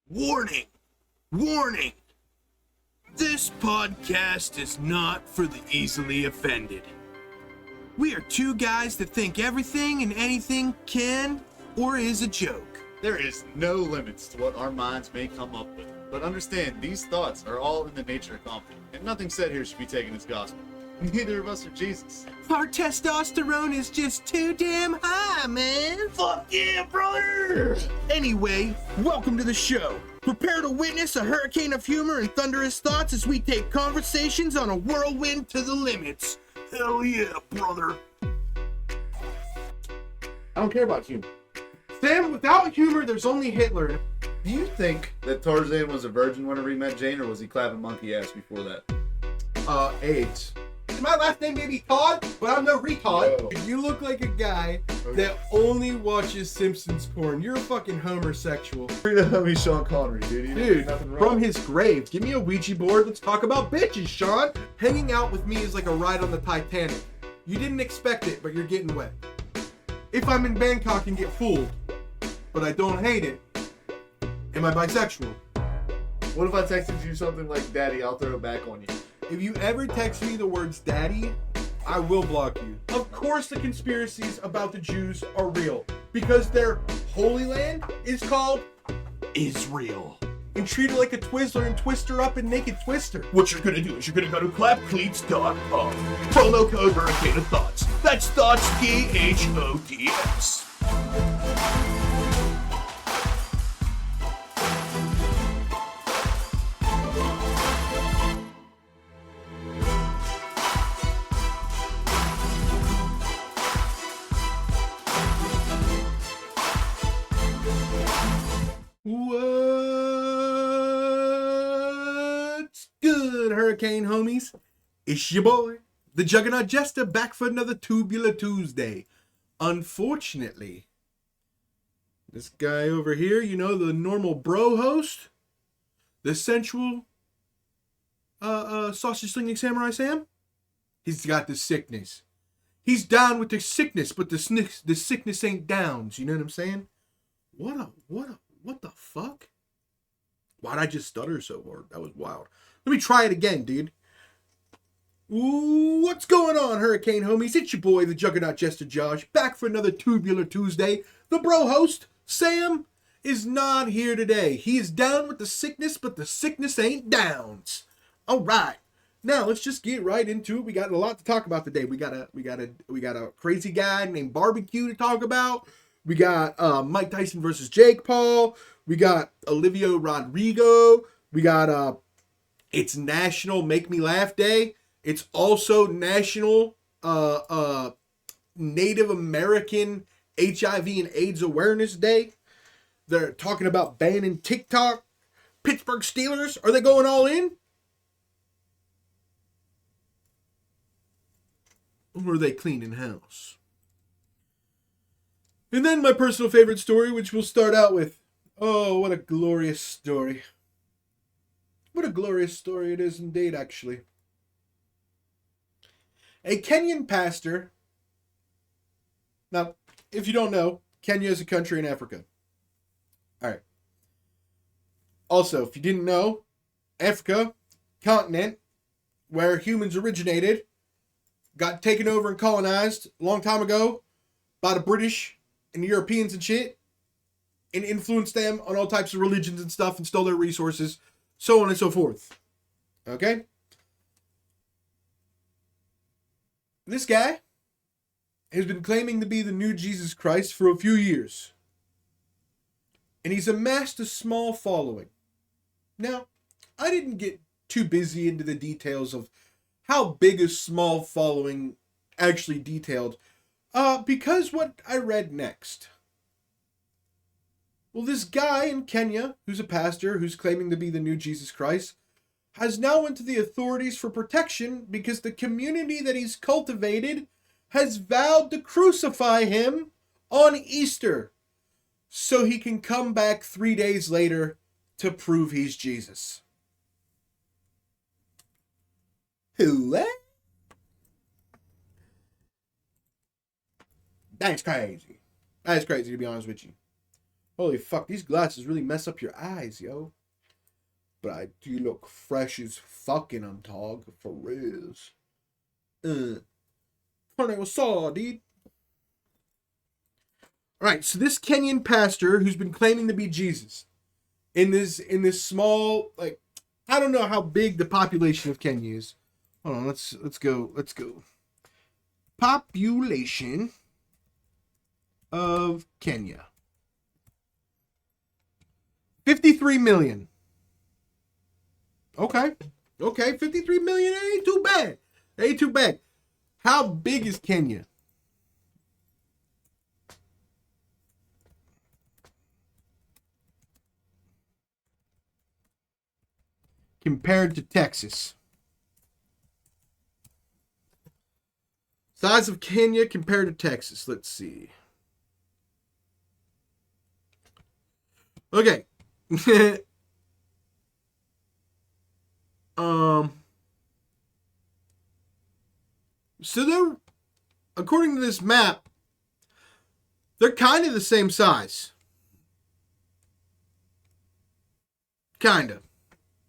Warning! Warning! This podcast is not for the easily offended. We are two guys that think everything and anything can or is a joke. There is no limits to what our minds may come up with. But understand, these thoughts are all in the nature of comedy, and nothing said here should be taken as gospel. Neither of us are Jesus. Our testosterone is just too damn high, man. Fuck yeah, brother! Anyway, welcome to the show. Prepare to witness a hurricane of humor and thunderous thoughts as we take conversations on a whirlwind to the limits. Hell yeah, brother. I don't care about humor. Sam, without humor, there's only Hitler. Do you think that Tarzan was a virgin whenever he met Jane, or was he clapping monkey ass before that? AIDS. My last name may be Todd, but I'm no retard. Whoa. You look like a guy that only watches Simpsons porn. You're a fucking homosexual. You know me, Sean Connery, dude. You Dude, nothing wrong. from his grave. Give me a Ouija board. Let's talk about bitches, Sean. Hanging out with me is like a ride on the Titanic. You didn't expect it, but you're getting wet. If I'm in Bangkok and get fooled, but I don't hate it, am I bisexual? What if I texted you something like, Daddy, I'll throw it back on you? If you ever text me the words daddy, I will block you. Of course the conspiracies about the Jews are real, because their Holy Land is called Israel. And treat her like a Twizzler and twist her up in Naked Twister. What you're gonna do is you're gonna go to clapcleats.com. Promo code Hurricane of Thoughts. That's Thoughts, THOTS. What's good, Hurricane homies? It's your boy, the Juggernaut Jester, back for another Tubular Tuesday. Unfortunately, this guy over here, you know, the normal bro host, the sensual sausage slinging Samurai Sam, he's got the sickness. He's down with the sickness, but the sickness ain't downs. You know what I'm saying? What the fuck? Why'd I just stutter so hard? That was wild. Let me try it again, dude. Ooh, what's going on, Hurricane homies? It's your boy, the Juggernaut Jester Josh, back for another Tubular Tuesday. The bro host, Sam, is not here today. He is down with the sickness, but the sickness ain't downs. All right. Now let's just get right into it. We got a lot to talk about today. We got a crazy guy named Barbecue to talk about. We got Mike Tyson versus Jake Paul. We got Olivia Rodrigo. We got it's National Make Me Laugh Day. It's also National Native American HIV and AIDS Awareness Day. They're talking about banning TikTok. Pittsburgh Steelers, are they going all in? Or are they cleaning house? And then my personal favorite story, which we'll start out with. Oh, what a glorious story. What a glorious story it is indeed, actually. A Kenyan pastor. Now, if you don't know, Kenya is a country in Africa. Alright. Also, if you didn't know, Africa, continent, where humans originated, got taken over and colonized a long time ago by the British and the Europeans and shit, and influenced them on all types of religions and stuff and stole their resources, so on and so forth. Okay? This guy has been claiming to be the new Jesus Christ for a few years. And he's amassed a small following. Now, I didn't get too busy into the details of how big a small following actually detailed, because what I read next. Well, this guy in Kenya, who's a pastor, who's claiming to be the new Jesus Christ, has now went to the authorities for protection because the community that he's cultivated has vowed to crucify him on Easter so he can come back 3 days later to prove he's Jesus. What? That's crazy. That's crazy, to be honest with you. Holy fuck, these glasses really mess up your eyes, yo. But I do look fresh as fucking on dog, for reals. What's up, dude? Alright, so this Kenyan pastor who's been claiming to be Jesus in this small, like, I don't know how big the population of Kenya is. Hold on, let's go. Population of Kenya. 53 million. Okay, 53 million ain't too bad. How big is Kenya? Compared to Texas. Size of Kenya compared to Texas. Let's see. Okay. So they're, according to this map, they're kind of the same size. Kinda.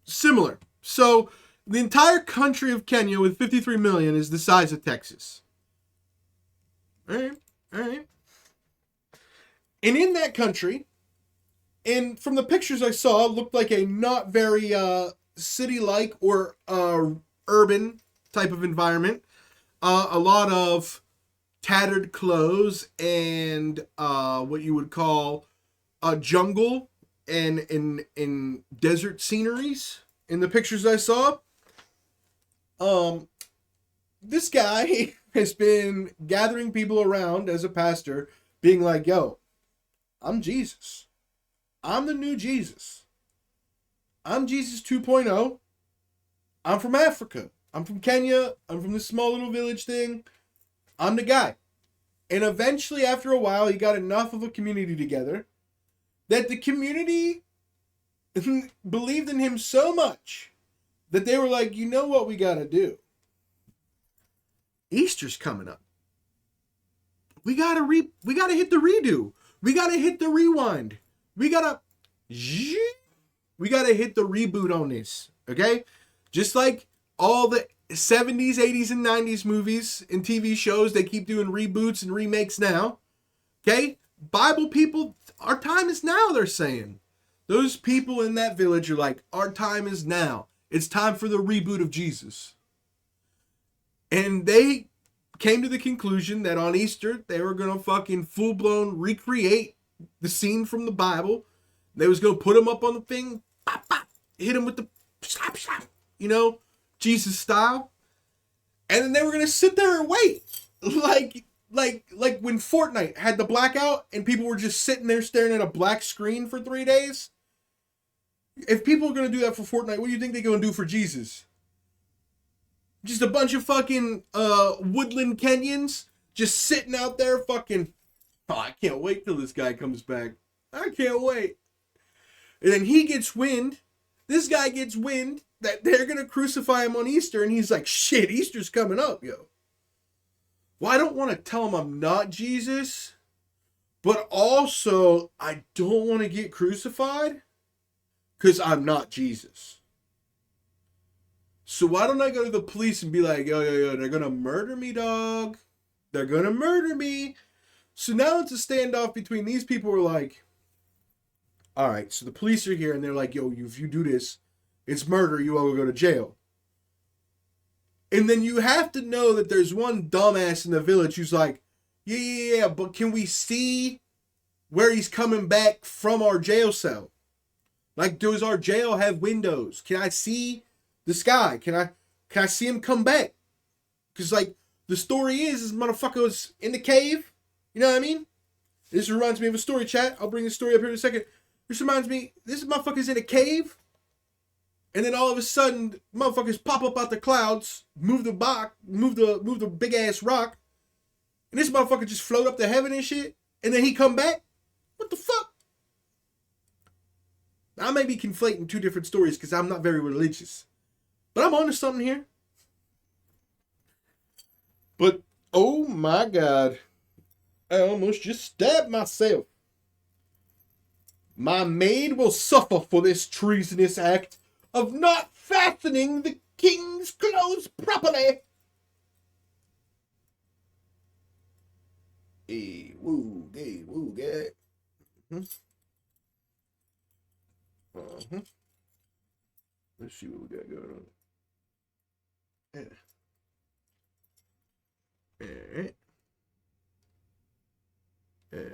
Similar. So the entire country of Kenya with 53 million is the size of Texas. Alright. And in that country, and from the pictures I saw, it looked like a not very city-like or urban type of environment. A lot of tattered clothes and what you would call a jungle and in desert sceneries in the pictures I saw. This guy has been gathering people around as a pastor, being like, yo, I'm Jesus. I'm the new Jesus. I'm Jesus 2.0. I'm from Africa. I'm from Kenya. I'm from this small little village thing. I'm the guy. And eventually, after a while, he got enough of a community together that the community believed in him so much that they were like, you know what we got to do? Easter's coming up. We got to hit the redo. We got to hit the rewind. We got to hit the reboot on this, okay? Just like all the 70s, 80s, and 90s movies and TV shows, they keep doing reboots and remakes now, okay? Bible people, our time is now, they're saying. Those people in that village are like, our time is now. It's time for the reboot of Jesus. And they came to the conclusion that on Easter, they were going to fucking full-blown recreate the scene from the Bible. They was going to put him up on the thing, pop, pop, hit him with the slap, slap, you know, Jesus style. And then they were going to sit there and wait. Like when Fortnite had the blackout and people were just sitting there staring at a black screen for 3 days. If people are going to do that for Fortnite, what do you think they're going to do for Jesus? Just a bunch of fucking woodland Kenyans just sitting out there fucking, oh, I can't wait till this guy comes back. I can't wait. And then he gets wind, this guy gets wind that they're going to crucify him on Easter, and he's like, shit, Easter's coming up, yo. Well, I don't want to tell him I'm not Jesus, but also I don't want to get crucified because I'm not Jesus. So why don't I go to the police and be like, yo, they're going to murder me, dog. They're going to murder me. So now it's a standoff between these people who are like, all right, so the police are here and they're like, yo, if you do this, it's murder. You will go to jail. And then you have to know that there's one dumbass in the village who's like, yeah, but can we see where he's coming back from our jail cell? Like, does our jail have windows? Can I see the sky? Can I see him come back? Because, like, the story is this motherfucker was in the cave. You know what I mean? This reminds me of a story, chat. I'll bring the story up here in a second. This reminds me, this motherfucker's in a cave. And then all of a sudden, motherfuckers pop up out the clouds, move the big ass rock, and this motherfucker just float up to heaven and shit, and then he come back? What the fuck? I may be conflating two different stories because I'm not very religious. But I'm onto something here. But, oh my God. I almost just stabbed myself. My maid will suffer for this treasonous act of not fastening the king's clothes properly. Hey, woo, get. Let's see what we got going on. Alright. Let's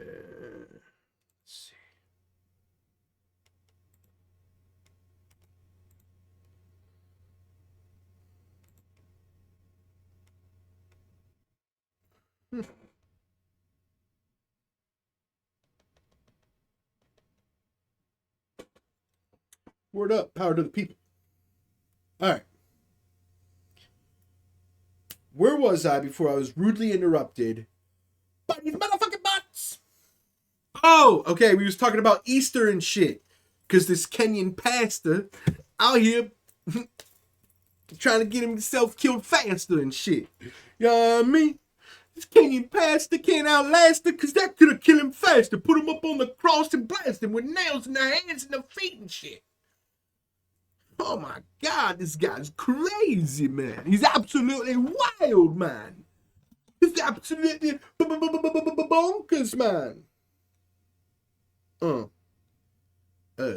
see. Word up, power to the people. Alright. Where was I before I was rudely interrupted by these motherfucking bots? Oh, okay, we was talking about Easter and shit. Because this Kenyan pastor out here trying to get himself killed faster and shit. You know what I mean? This Kenyan pastor can't outlast it because that could have killed him faster. Put him up on the cross and blast him with nails in their hands and their feet and shit. Oh my God, this guy's crazy, man. He's absolutely wild, man. He's absolutely bonkers, man. Oh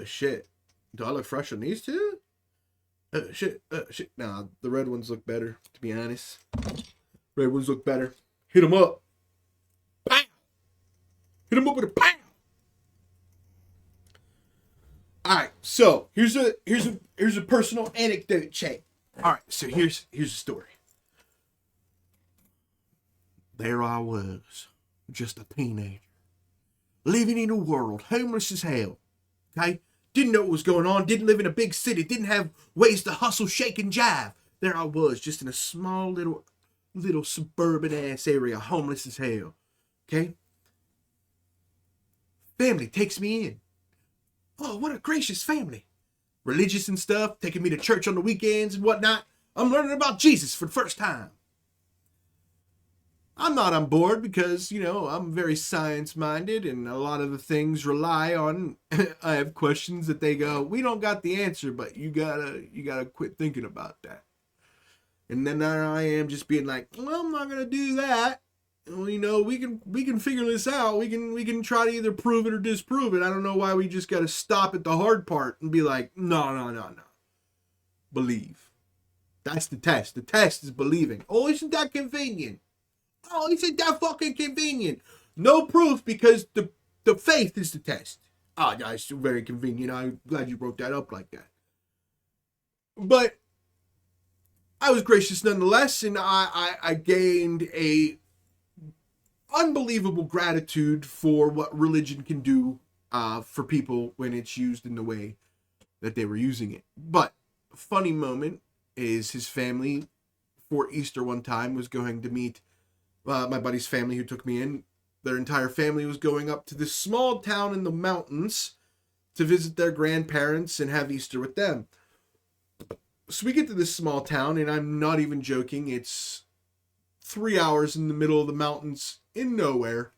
shit. Do I look fresh on these two? Shit. Nah, the red ones look better, to be honest. Red ones look better. Hit him up. Pow! Hit him up with a pow! Alright, so here's a personal anecdote check. Alright, so here's a story. There I was, just a teenager, living in a world, homeless as hell. Okay? Didn't know what was going on, didn't live in a big city, didn't have ways to hustle, shake, and jive. There I was, just in a small little suburban ass area, homeless as hell. Okay? Family takes me in. Oh, what a gracious family. Religious and stuff, taking me to church on the weekends and whatnot. I'm learning about Jesus for the first time. I'm not on board because, I'm very science-minded and a lot of the things rely on, I have questions that they go, we don't got the answer, but you gotta quit thinking about that. And then there I am just being like, well, I'm not gonna do that. Well, we can figure this out. We can try to either prove it or disprove it. I don't know why we just gotta stop at the hard part and be like, no. Believe. That's the test. The test is believing. Oh, isn't that convenient? Oh, isn't that fucking convenient? No proof because the faith is the test. Oh, yeah, it's very convenient. I'm glad you wrote that up like that. But I was gracious nonetheless, and I gained a unbelievable gratitude for what religion can do for people when it's used in the way that they were using it. But a funny moment is his family for Easter one time was going to meet my buddy's family who took me in. Their entire family was going up to this small town in the mountains to visit their grandparents and have Easter with them. So we get to this small town, and I'm not even joking, it's 3 hours in the middle of the mountains in nowhere.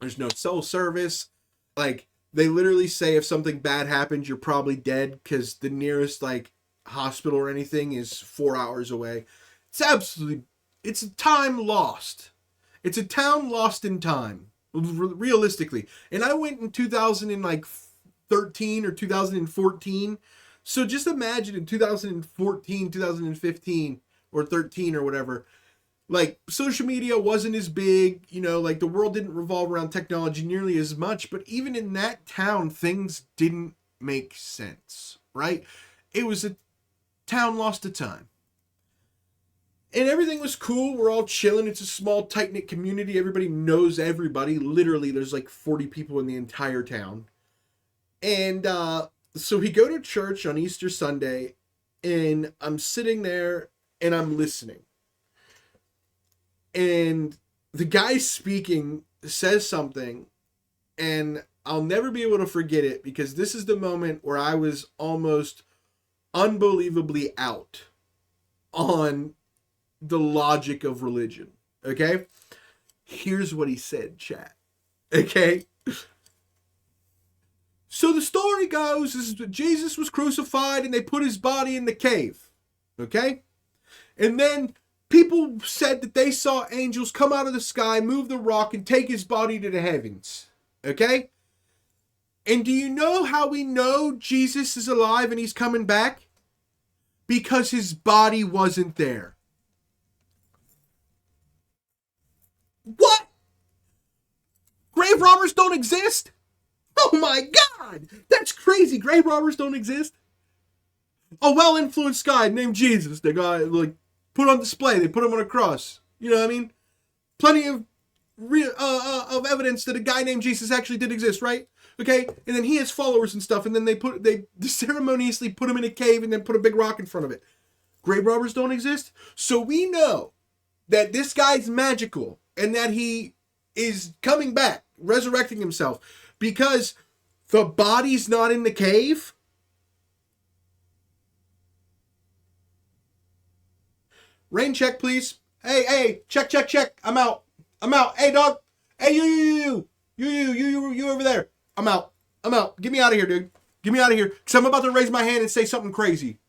There's no cell service. Like, they literally say if something bad happens, you're probably dead because the nearest, hospital or anything is 4 hours away. It's a time lost. It's a town lost in time, realistically. And I went in 2013 or 2014. So just imagine in 2014, 2015, or 13 or whatever, social media wasn't as big, the world didn't revolve around technology nearly as much, but even in that town, things didn't make sense, right? It was a town lost to time. And everything was cool. We're all chilling. It's a small, tight-knit community. Everybody knows everybody. Literally, there's 40 people in the entire town. And so we go to church on Easter Sunday, and I'm sitting there, and I'm listening. And the guy speaking says something, and I'll never be able to forget it, because this is the moment where I was almost unbelievably out on the logic of religion. Okay? Here's what he said, chat. Okay? So the story goes is that Jesus was crucified and they put his body in the cave. Okay? And then people said that they saw angels come out of the sky, move the rock, and take his body to the heavens. Okay? And do you know how we know Jesus is alive and he's coming back? Because his body wasn't there. What? Grave robbers don't exist? Oh my God! That's crazy. Grave robbers don't exist? A well-influenced guy named Jesus, they got like put on display. They put him on a cross. You know what I mean? Plenty of evidence that a guy named Jesus actually did exist, right? Okay, and then he has followers and stuff, and then they ceremoniously put him in a cave and then put a big rock in front of it. Grave robbers don't exist, so we know that this guy's magical and that he is coming back, resurrecting himself, because the body's not in the cave. Rain check, please. Hey, check. I'm out. Hey, dog. Hey, you over there. I'm out. Get me out of here, dude. Get me out of here. Because I'm about to raise my hand and say something crazy.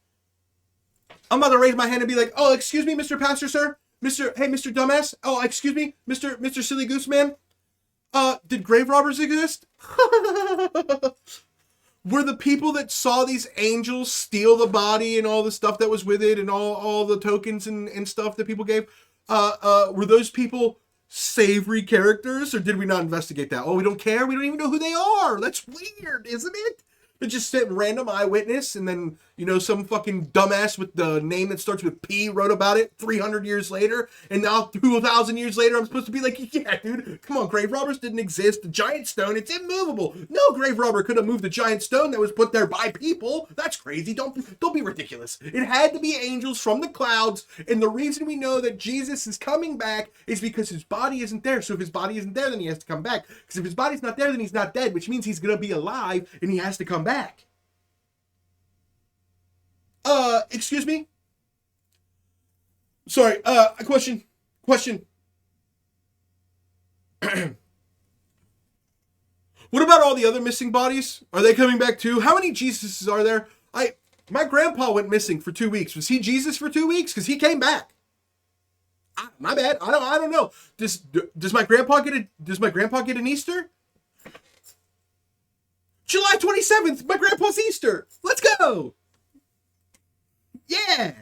I'm about to raise my hand and be like, oh, excuse me, Mr. Pastor, sir. Mr. Dumbass. Oh, excuse me, Mr. Silly Goose Man. Did grave robbers exist? Were the people that saw these angels steal the body and all the stuff that was with it and all the tokens and stuff that people gave, were those people savory characters, or did we not investigate that? Oh, we don't care? We don't even know who they are. That's weird, isn't it? They just sit random eyewitness, and then, some fucking dumbass with the name that starts with P wrote about it 300 years later, and now 2,000 years later, I'm supposed to be like, yeah, dude, come on, grave robbers didn't exist. The giant stone, it's immovable. No grave robber could have moved the giant stone that was put there by people. That's crazy. Don't be ridiculous. It had to be angels from the clouds, and the reason we know that Jesus is coming back is because his body isn't there. So if his body isn't there, then he has to come back. Because if his body's not there, then he's not dead, which means he's going to be alive, and he has to come back. Excuse me? Sorry, a question. What about all the other missing bodies? Are they coming back too? How many Jesuses are there? My grandpa went missing for 2 weeks. Was he Jesus for 2 weeks? Because he came back. My bad. I don't know. Does my grandpa get an Easter? July 27th, my grandpa's Easter. Let's go. Yeah.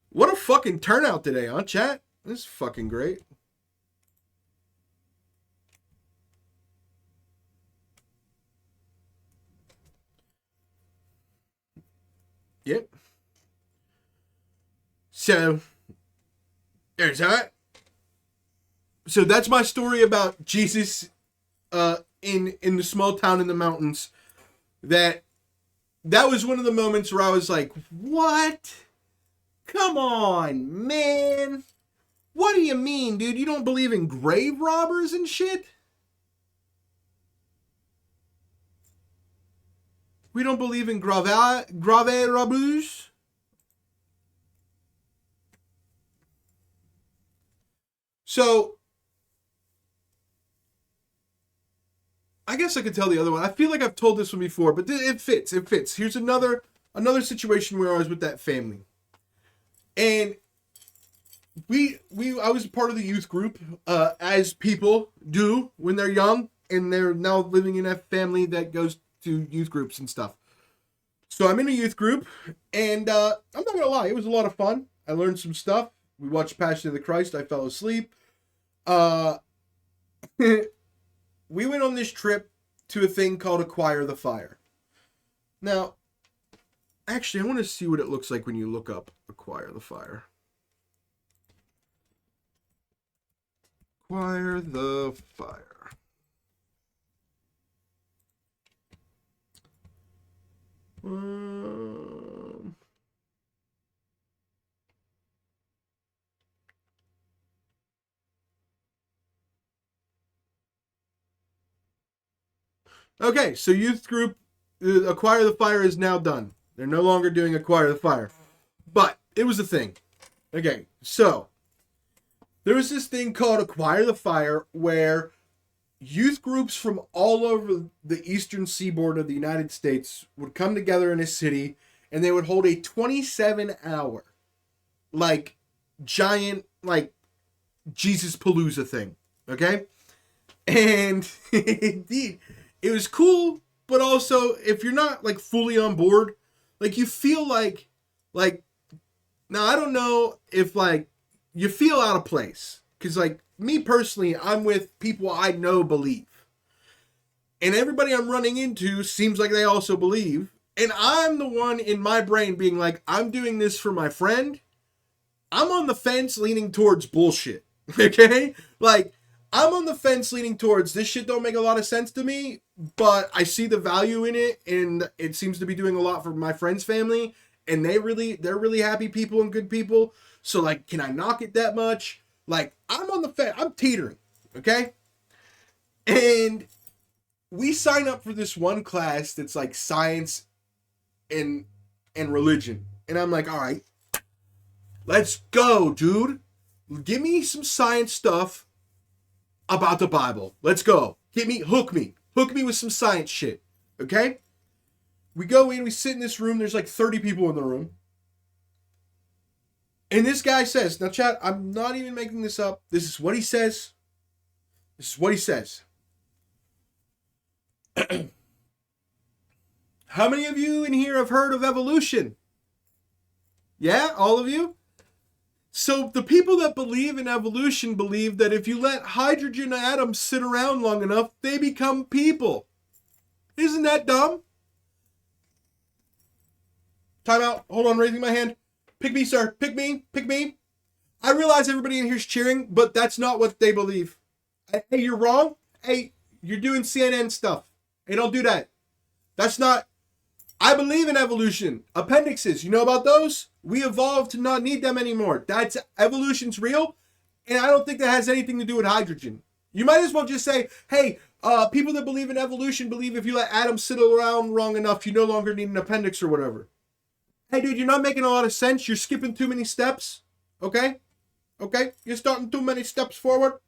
What a fucking turnout today, huh, chat? This is fucking great. Yep. So, there's that. So that's my story about Jesus in the small town in the mountains. That was one of the moments where I was like, what? Come on, man. What do you mean, dude? You don't believe in grave robbers and shit? We don't believe in grave robbers? So, I guess I could tell the other one. I feel like I've told this one before, but it fits. Here's another situation where I was with that family. And I was part of the youth group, as people do when they're young, and they're now living in a family that goes to youth groups and stuff. So I'm in a youth group, and I'm not gonna lie, it was a lot of fun. I learned some stuff. We watched Passion of the Christ. I fell asleep. We went on this trip to a thing called Acquire the Fire. Now, actually, I want to see what it looks like when you look up Acquire the Fire. Acquire the Fire. Okay, so youth group Acquire the Fire is now done. They're no longer doing Acquire the Fire. But it was a thing. Okay, so there was this thing called Acquire the Fire where youth groups from all over the eastern seaboard of the United States would come together in a city, and they would hold a 27-hour, like, giant, like, Jesus Palooza thing. Okay? And indeed, it was cool, but also, if you're not, like, fully on board, like, you feel like, now, I don't know if, like, you feel out of place. Because, like, me personally, I'm with people I know believe. And everybody I'm running into seems like they also believe. And I'm the one in my brain being like, I'm doing this for my friend. I'm on the fence leaning towards bullshit. Okay? Like, I'm on the fence leaning towards this shit don't make a lot of sense to me, but I see the value in it, and it seems to be doing a lot for my friend's family, and they're really happy people and good people. So, like, can I knock it that much? Like, I'm on the fence. I'm teetering, okay? And we sign up for this one class that's like science and religion. And I'm like, all right, let's go, dude. Give me some science stuff about the Bible. Let's go. Hook me with some science shit, okay? We go in, we sit in this room. There's like 30 people in the room. And this guy says, now chat, I'm not even making this up. This is what he says. How many of you in here have heard of evolution? Yeah, all of you? So the people that believe in evolution believe that if you let hydrogen atoms sit around long enough, they become people. Isn't that dumb? Time out. Hold on, raising my hand. Pick me, sir. Pick me. I realize everybody in here's cheering, but that's not what they believe. Hey, you're wrong. Hey, you're doing CNN stuff. Hey, don't do that. That's not... I believe in evolution. Appendixes, you know about those? We evolved to not need them anymore. That's... Evolution's real, and I don't think that has anything to do with hydrogen. You might as well just say, hey, people that believe in evolution believe if you let atoms sit around long enough, you no longer need an appendix or whatever. Hey, dude, you're not making a lot of sense. You're skipping too many steps. Okay? You're starting too many steps forward.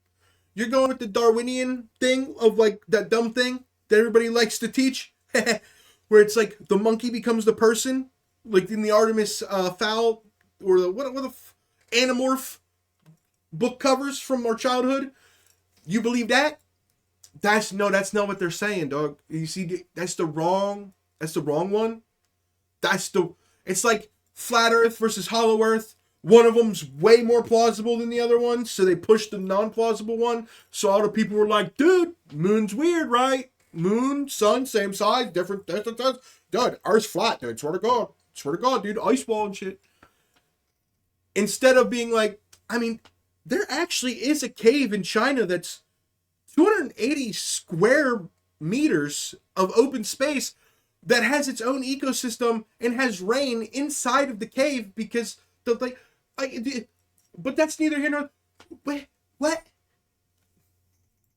You're going with the Darwinian thing of, like, that dumb thing that everybody likes to teach. Where it's like the monkey becomes the person. Like in the Artemis Fowl or the Animorph book covers from our childhood. You believe that? That's not what they're saying, dog. You see, that's the wrong one. It's like flat Earth versus hollow Earth. One of them's way more plausible than the other one, so they pushed the non-plausible one. So all the people were like, dude, moon's weird, right? Moon, sun, same size, different. Dude, Earth's flat, dude. Swear to God, dude. Ice wall and shit. Instead of being like, I mean, there actually is a cave in China that's 280 square meters of open space that has its own ecosystem and has rain inside of the cave because but that's neither here nor... Wait, what?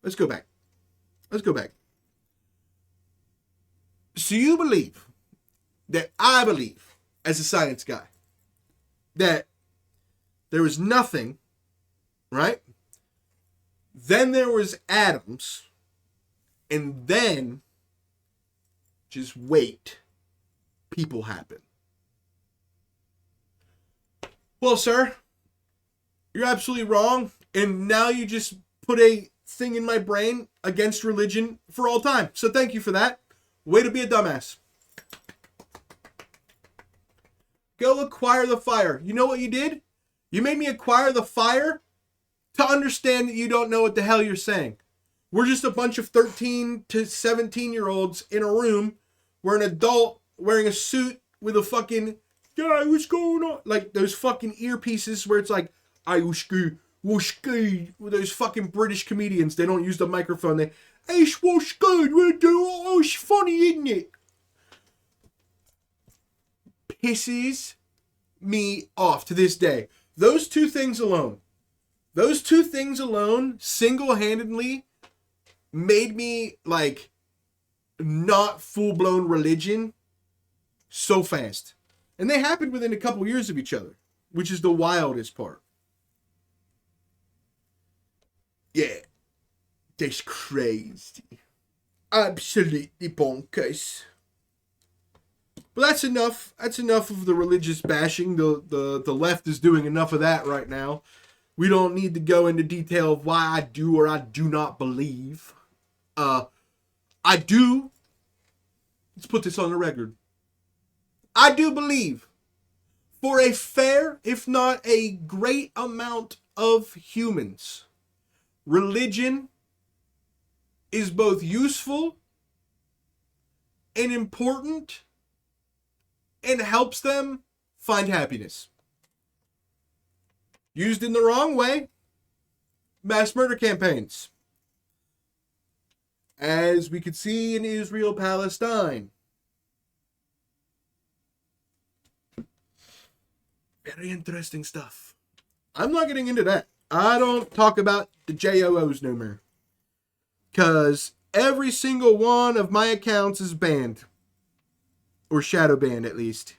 Let's go back. So you believe that I believe, as a science guy, that there was nothing, right? Then there was atoms, and then, just wait, people happen. Well, sir, you're absolutely wrong, and now you just put a thing in my brain against religion for all time. So thank you for that. Way to be a dumbass. Go acquire the fire. You know what you did? You made me acquire the fire to understand that you don't know what the hell you're saying. We're just a bunch of 13 to 17-year-olds in a room where an adult wearing a suit with a fucking, yeah, what's going on? Like those fucking earpieces where it's like, with those fucking British comedians. They don't use the microphone. They, it's what's good. Oh, it's funny, isn't it? Pisses me off to this day. Those two things alone single-handedly made me, like, not full-blown religion so fast. And they happened within a couple years of each other, which is the wildest part. Yeah. That's crazy. Absolutely bonkers. But that's enough. That's enough of the religious bashing. The left is doing enough of that right now. We don't need to go into detail of why I do or I do not believe. I do. Let's put this on the record. I do believe, for a fair, if not a great amount of humans, religion is both useful and important and helps them find happiness. Used in the wrong way, mass murder campaigns. As we could see in Israel-Palestine. Very interesting stuff. I'm not getting into that. I don't talk about the JOOs no more. Because every single one of my accounts is banned. Or shadow banned, at least.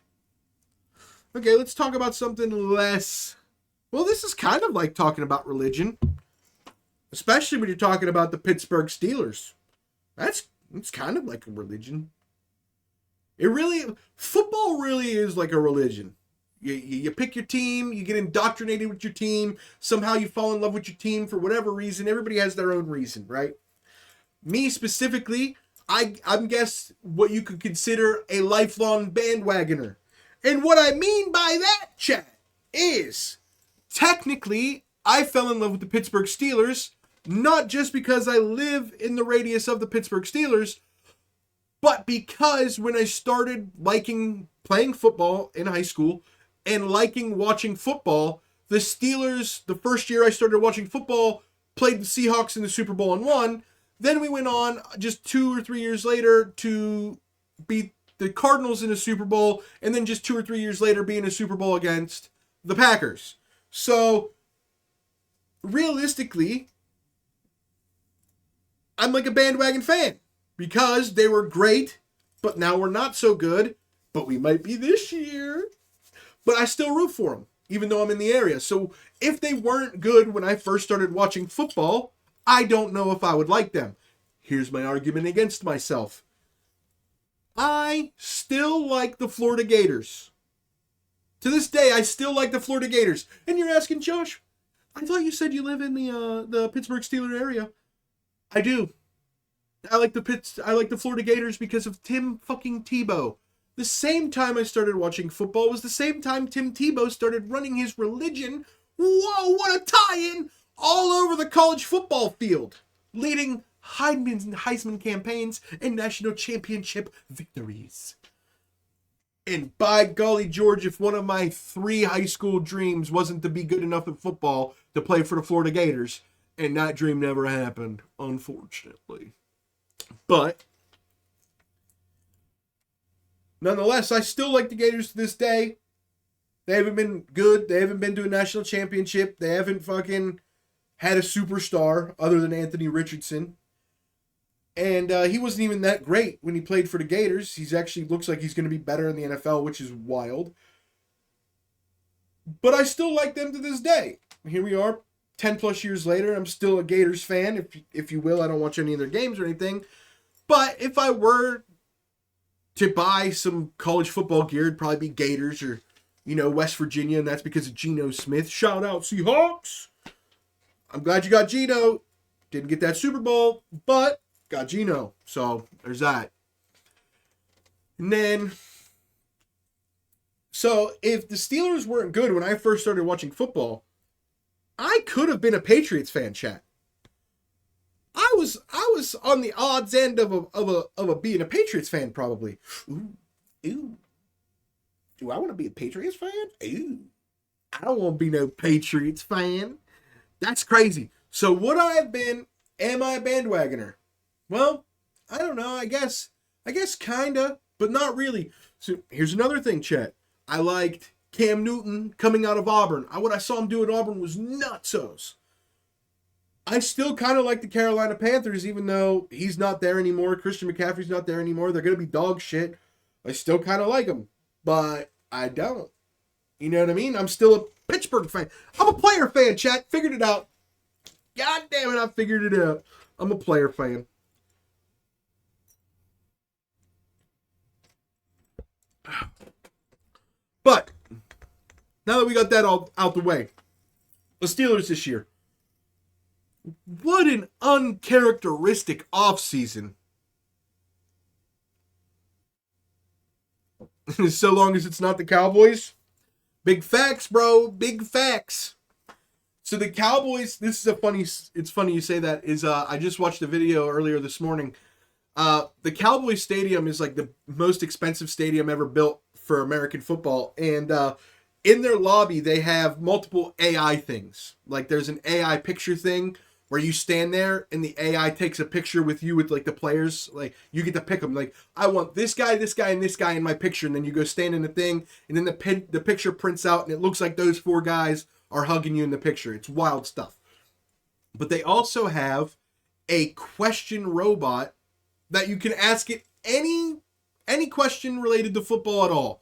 Okay, let's talk about something less... Well, this is kind of like talking about religion. Especially when you're talking about the Pittsburgh Steelers. It's kind of like a religion. Football really is like a religion. You pick your team, you get indoctrinated with your team, somehow you fall in love with your team for whatever reason. Everybody has their own reason, right? Me specifically, I'm guess what you could consider a lifelong bandwagoner. And what I mean by that, chat, is technically I fell in love with the Pittsburgh Steelers, not just because I live in the radius of the Pittsburgh Steelers, but because when I started liking playing football in high school and liking watching football, the Steelers, the first year I started watching football, played the Seahawks in the Super Bowl and won. Then we went on just 2 or 3 years later to beat the Cardinals in a Super Bowl, and then just 2 or 3 years later be in a Super Bowl against the Packers. So, realistically, I'm like a bandwagon fan because they were great, but now we're not so good, but we might be this year. But I still root for them, even though I'm in the area. So if they weren't good when I first started watching football, I don't know if I would like them. Here's my argument against myself. I still like the Florida Gators. To this day, I still like the Florida Gators. And you're asking, Josh, I thought you said you live in the Pittsburgh Steelers area. I do. I like the Florida Gators because of Tim fucking Tebow. The same time I started watching football was the same time Tim Tebow started running his religion. Whoa, what a tie-in! All over the college football field, leading Heisman campaigns and national championship victories. And by golly, George, if one of my 3 high school dreams wasn't to be good enough at football to play for the Florida Gators, and that dream never happened, unfortunately. But nonetheless, I still like the Gators to this day. They haven't been good. They haven't been to a national championship. They haven't fucking had a superstar other than Anthony Richardson. And he wasn't even that great when he played for the Gators. He's actually looks like he's going to be better in the NFL, which is wild. But I still like them to this day. Here we are, 10 plus years later. I'm still a Gators fan, if you will. I don't watch any of their games or anything. But if I were to buy some college football gear, it'd probably be Gators or, West Virginia, and that's because of Geno Smith. Shout out Seahawks! I'm glad you got Geno. Didn't get that Super Bowl, but got Geno. So, there's that. And then, so if the Steelers weren't good when I first started watching football, I could have been a Patriots fan, chat. I was on the odds end of being a Patriots fan, probably. Ooh. Do I want to be a Patriots fan? Ooh. I don't want to be no Patriots fan. That's crazy. So would I have been, am I a bandwagoner? Well, I don't know. I guess kinda, but not really. So here's another thing, chat. I liked Cam Newton coming out of Auburn. What I saw him do at Auburn was nutsos. I still kind of like the Carolina Panthers, even though he's not there anymore. Christian McCaffrey's not there anymore. They're going to be dog shit. I still kind of like them, but I don't. You know what I mean? I'm still a Pittsburgh fan. I'm a player fan, chat. Figured it out. God damn it, I figured it out. I'm a player fan. But now that we got that all out the way, the Steelers this year. What an uncharacteristic offseason. So long as it's not the Cowboys. Big facts, bro. Big facts. So the Cowboys, it's funny you say that, I just watched a video earlier this morning. The Cowboys Stadium is like the most expensive stadium ever built for American football. And in their lobby, they have multiple AI things. Like there's an AI picture thing where you stand there and the AI takes a picture with you with like the players. Like you get to pick them. Like I want this guy, and this guy in my picture. And then you go stand in the thing and then the picture prints out and it looks like those 4 guys are hugging you in the picture. It's wild stuff. But they also have a question robot that you can ask it any question related to football at all.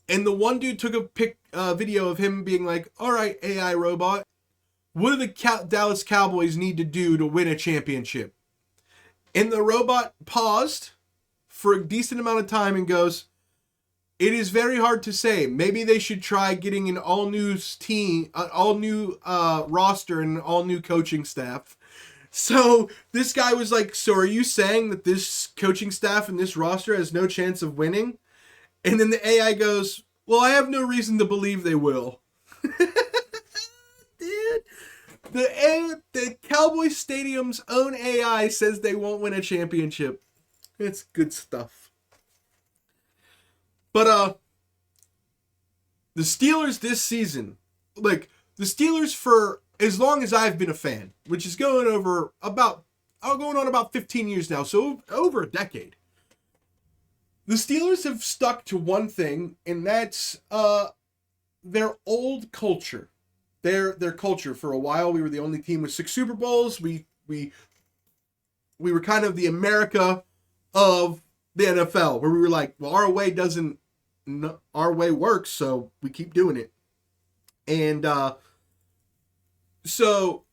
And the one dude took a video of him being like, all right, AI robot, what do the Dallas Cowboys need to do to win a championship? And the robot paused for a decent amount of time and goes, it is very hard to say. Maybe they should try getting an all-new team, all-new roster and all-new coaching staff. So this guy was like, so are you saying that this coaching staff and this roster has no chance of winning? And then the AI goes, well, I have no reason to believe they will. Dude, the Cowboys Stadium's own AI says they won't win a championship. It's good stuff. But the Steelers this season, like the Steelers for as long as I've been a fan, which is going on about 15 years now, so over a decade. The Steelers have stuck to one thing, and that's their old culture. Their culture. For a while, we were the only team with 6 Super Bowls. We were kind of the America of the NFL, where we were like, well, our way works, so we keep doing it. And so,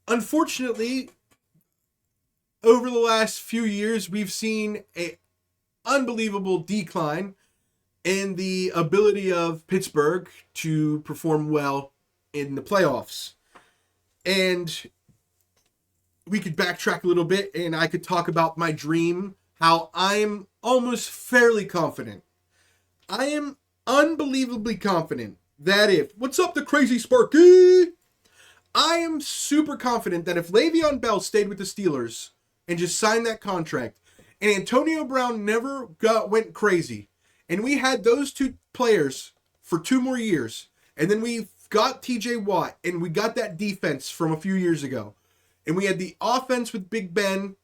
unfortunately, over the last few years, we've seen an unbelievable decline in the ability of Pittsburgh to perform well in the playoffs. And we could backtrack a little bit, and I could talk about my dream, how I'm almost fairly confident. I am unbelievably confident that if... What's up, the crazy Sparky? I am super confident that if Le'Veon Bell stayed with the Steelers and just signed that contract, and Antonio Brown never went crazy, and we had those 2 players for 2 more years, and then we got TJ Watt, and we got that defense from a few years ago, and we had the offense with Big Ben,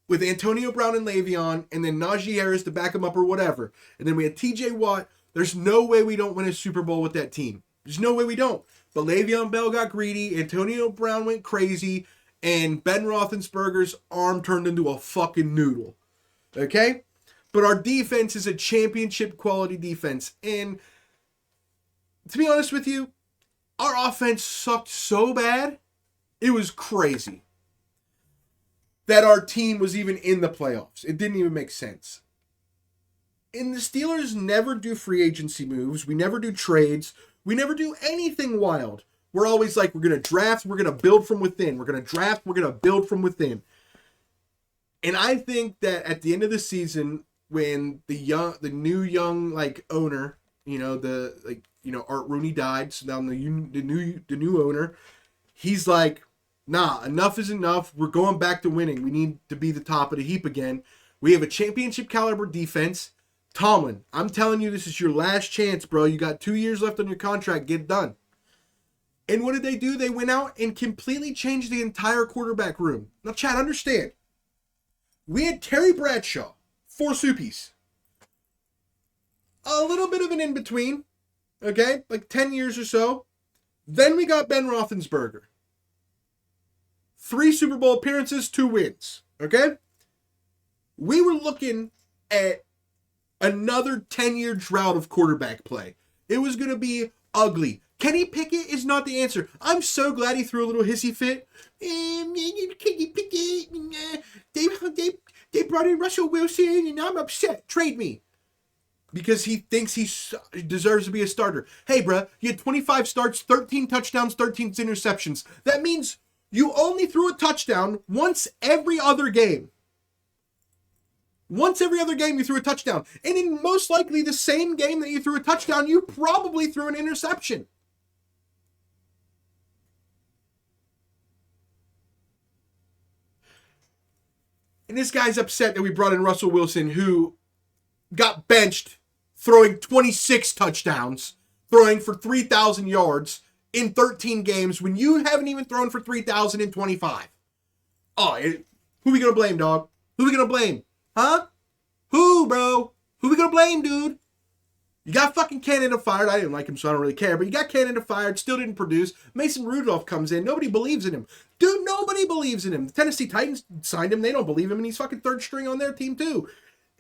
with Antonio Brown and Le'Veon, and then Najee Harris to back him up or whatever, and then we had TJ Watt. There's no way we don't win a Super Bowl with that team. There's no way we don't. But Le'Veon Bell got greedy, Antonio Brown went crazy, and Ben Roethlisberger's arm turned into a fucking noodle. Okay? But our defense is a championship quality defense. And to be honest with you, our offense sucked so bad, it was crazy that our team was even in the playoffs. It didn't even make sense. And the Steelers never do free agency moves. We never do trades. We never do anything wild. We're always like, we're going to draft, we're going to build from within. We're going to draft, we're going to build from within. And I think that at the end of the season, when the new young owner, Art Rooney died, so now the new owner, he's like, nah, enough is enough. We're going back to winning. We need to be the top of the heap again. We have a championship caliber defense. Tomlin, I'm telling you, this is your last chance, bro. You got 2 years left on your contract. Get it done. And what did they do? They went out and completely changed the entire quarterback room. Now, Chad, understand. We had Terry Bradshaw, 4 Soupies. A little bit of an in-between. Okay? Like 10 years or so. Then we got Ben Roethlisberger. 3 Super Bowl appearances, 2 wins. Okay? We were looking at another 10-year drought of quarterback play. It was going to be ugly. Kenny Pickett is not the answer. I'm so glad he threw a little hissy fit. Kenny Pickett, they brought in Russell Wilson, and I'm upset. Trade me. Because he thinks he deserves to be a starter. Hey, bruh, you had 25 starts, 13 touchdowns, 13 interceptions. That means you only threw a touchdown once every other game. Once every other game you threw a touchdown. And in most likely the same game that you threw a touchdown, you probably threw an interception. And this guy's upset that we brought in Russell Wilson, who got benched throwing 26 touchdowns, throwing for 3,000 yards in 13 games when you haven't even thrown for 3,000 in 25. Oh, who we gonna blame, dog? Who we gonna blame? Huh? Who, bro? Who we gonna blame, dude? You got fucking Canada fired. I didn't like him, so I don't really care. But you got Canada fired, still didn't produce. Mason Rudolph comes in. Nobody believes in him. Dude, nobody believes in him. The Tennessee Titans signed him. They don't believe him, and he's fucking third string on their team, too.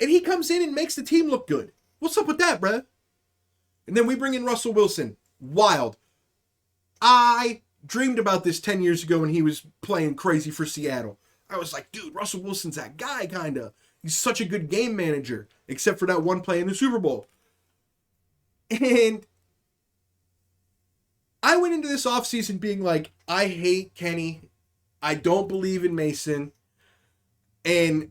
And he comes in and makes the team look good. What's up with that, bruh? And then we bring in Russell Wilson. Wild. I dreamed about this 10 years ago when he was playing crazy for Seattle. I was like, dude, Russell Wilson's that guy, kinda. He's such a good game manager, except for that one play in the Super Bowl. And I went into this offseason being like, I hate Kenny. I don't believe in Mason. And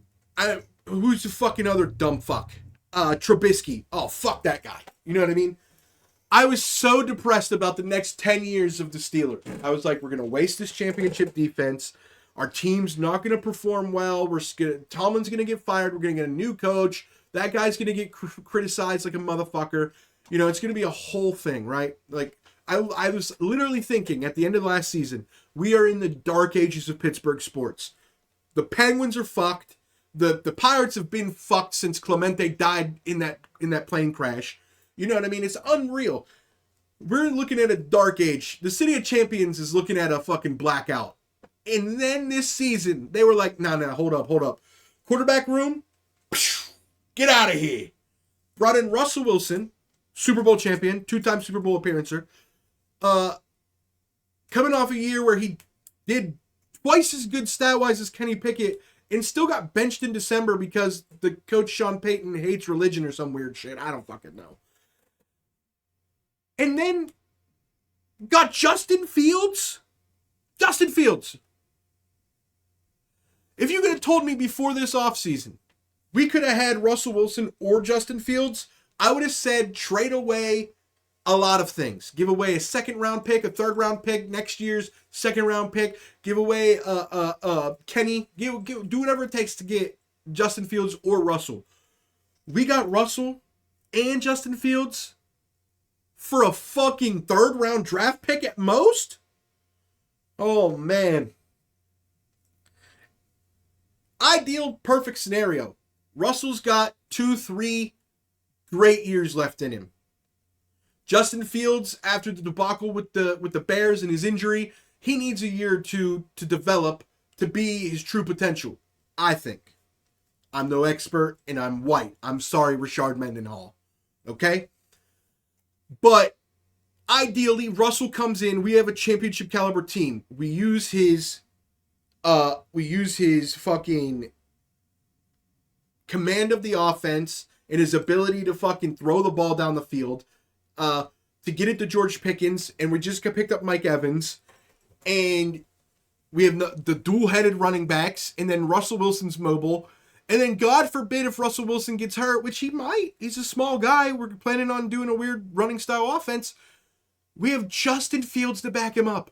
who's the fucking other dumb fuck? Trubisky. Oh, fuck that guy. You know what I mean? I was so depressed about the next 10 years of the Steelers. I was like, we're going to waste this championship defense. Our team's not going to perform well. Tomlin's going to get fired. We're going to get a new coach. That guy's going to get criticized like a motherfucker. You know, it's going to be a whole thing, right? Like, I was literally thinking at the end of last season, we are in the dark ages of Pittsburgh sports. The Penguins are fucked. The Pirates have been fucked since Clemente died in that plane crash. You know what I mean? It's unreal. We're looking at a dark age. The City of Champions is looking at a fucking blackout. And then this season, they were like, no, hold up. Quarterback room, get out of here. Brought in Russell Wilson, Super Bowl champion, 2-time Super Bowl appearancer. Coming off a year where he did twice as good stat-wise as Kenny Pickett and still got benched in December because the coach Sean Payton hates religion or some weird shit. I don't fucking know. And then got Justin Fields. Justin Fields. If you could have told me before this offseason we could have had Russell Wilson or Justin Fields, I would have said trade away a lot of things. Give away a second-round pick, a third-round pick, next year's second-round pick. Give away Kenny. Do whatever it takes to get Justin Fields or Russell. We got Russell and Justin Fields for a fucking third-round draft pick at most? Oh, man. Ideal, perfect scenario. Russell's got 2-3 great years left in him. Justin Fields, after the debacle with the Bears and his injury, he needs a year or two to develop to be his true potential, I think. I'm no expert, and I'm white. I'm sorry, Rashard Mendenhall. Okay? But ideally, Russell comes in. We have a championship caliber team. We use his fucking command of the offense and his ability to fucking throw the ball down the field to get it to George Pickens, and we just picked up Mike Evans, and we have the dual-headed running backs, and then Russell Wilson's mobile, and then God forbid if Russell Wilson gets hurt, which he might. He's a small guy. We're planning on doing a weird running style offense. We have Justin Fields to back him up,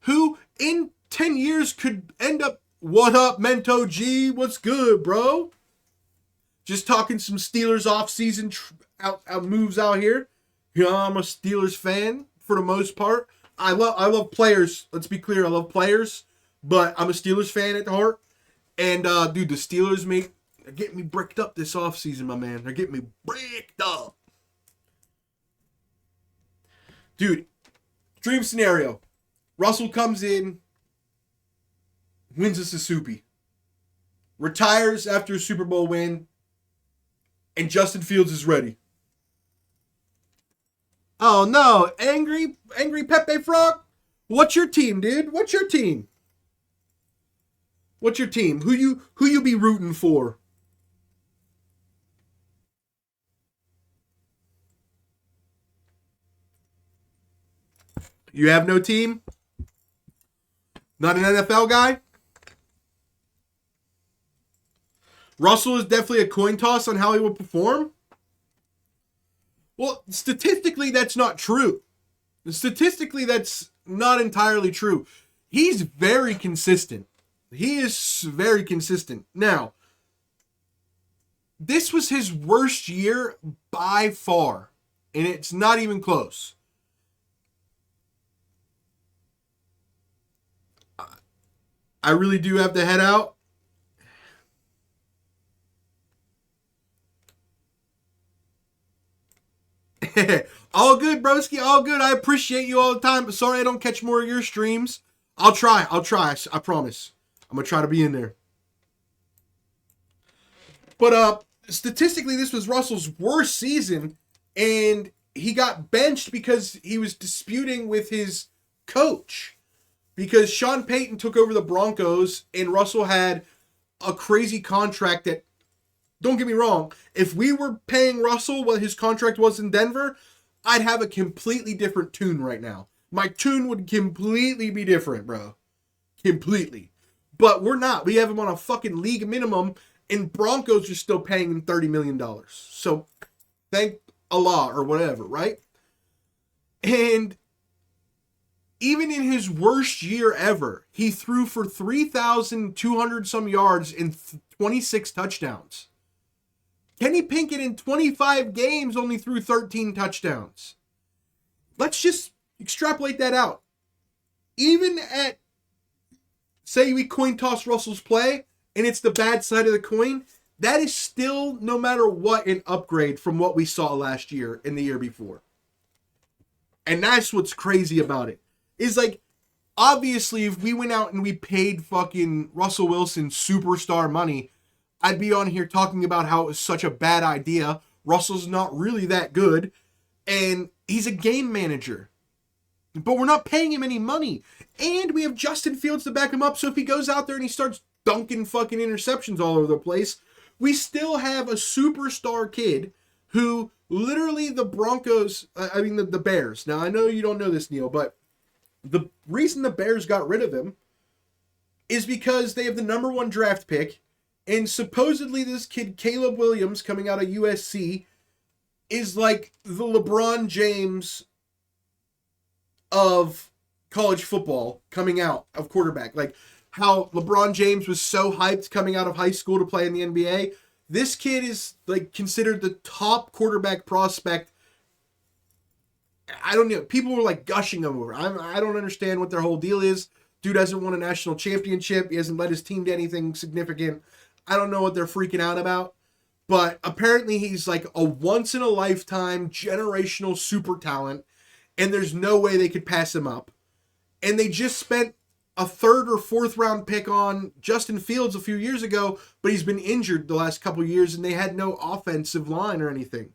who in 10 years could end up, what up, Mento G? What's good, bro? Just talking some Steelers off-season out moves out here. You know, I'm a Steelers fan for the most part. I love players. Let's be clear, I love players, but I'm a Steelers fan at heart. And dude, the Steelers are getting me bricked up this offseason, my man. They're getting me bricked up. Dude, dream scenario. Russell comes in, wins us a Soupy, retires after a Super Bowl win, and Justin Fields is ready. Oh no, angry Pepe Frog. What's your team, dude? What's your team? What's your team? Who you be rooting for? You have no team? Not an NFL guy? Russell is definitely a coin toss on how he will perform? Well, statistically, that's not true. Statistically, that's not entirely true. He's very consistent. He is very consistent. Now, this was his worst year by far, and it's not even close. I really do have to head out. All good, broski. All good. I appreciate you all the time, but sorry I don't catch more of your streams. I'll try. I promise. I'm going to try to be in there. But statistically, this was Russell's worst season, and he got benched because he was disputing with his coach. Because Sean Payton took over the Broncos, and Russell had a crazy contract that, don't get me wrong, if we were paying Russell what his contract was in Denver, I'd have a completely different tune right now. My tune would completely be different, bro. Completely. But we're not. We have him on a fucking league minimum, and Broncos are still paying him $30 million. So, thank Allah or whatever, right? And even in his worst year ever, he threw for 3,200 some yards and 26 touchdowns. Kenny Pinkett in 25 games only threw 13 touchdowns. Let's just extrapolate that out. Even at, say we coin toss Russell's play, and it's the bad side of the coin, that is still, no matter what, an upgrade from what we saw last year and the year before. And that's what's crazy about it. Is like, obviously, if we went out and we paid fucking Russell Wilson superstar money, I'd be on here talking about how it was such a bad idea. Russell's not really that good, and he's a game manager. But we're not paying him any money. And we have Justin Fields to back him up, so if he goes out there and he starts dunking fucking interceptions all over the place, we still have a superstar kid who literally the Broncos, the Bears. Now, I know you don't know this, Neil, but the reason the Bears got rid of him is because they have the number 1 draft pick, and supposedly this kid, Caleb Williams, coming out of USC, is like the LeBron James of college football coming out of quarterback. Like how LeBron James was so hyped coming out of high school to play in the NBA. This kid is like considered the top quarterback prospect. I don't know. People were like gushing over. I don't understand what their whole deal is. Dude hasn't won a national championship. He hasn't led his team to anything significant. I don't know what they're freaking out about. But apparently he's like a once-in-a-lifetime generational super talent. And there's no way they could pass him up. And they just spent a 3rd or 4th round pick on Justin Fields a few years ago. But he's been injured the last couple of years and they had no offensive line or anything.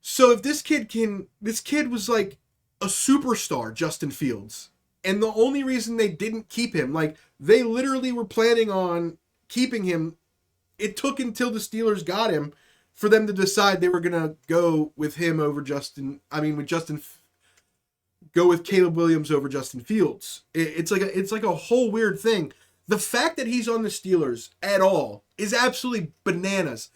So if this kid was like a superstar, Justin Fields, and the only reason they didn't keep him, like they literally were planning on keeping him, it took until the Steelers got him for them to decide they were going to go with him over go with Caleb Williams over Justin Fields. It's like a whole weird thing. The fact that he's on the Steelers at all is absolutely bananas.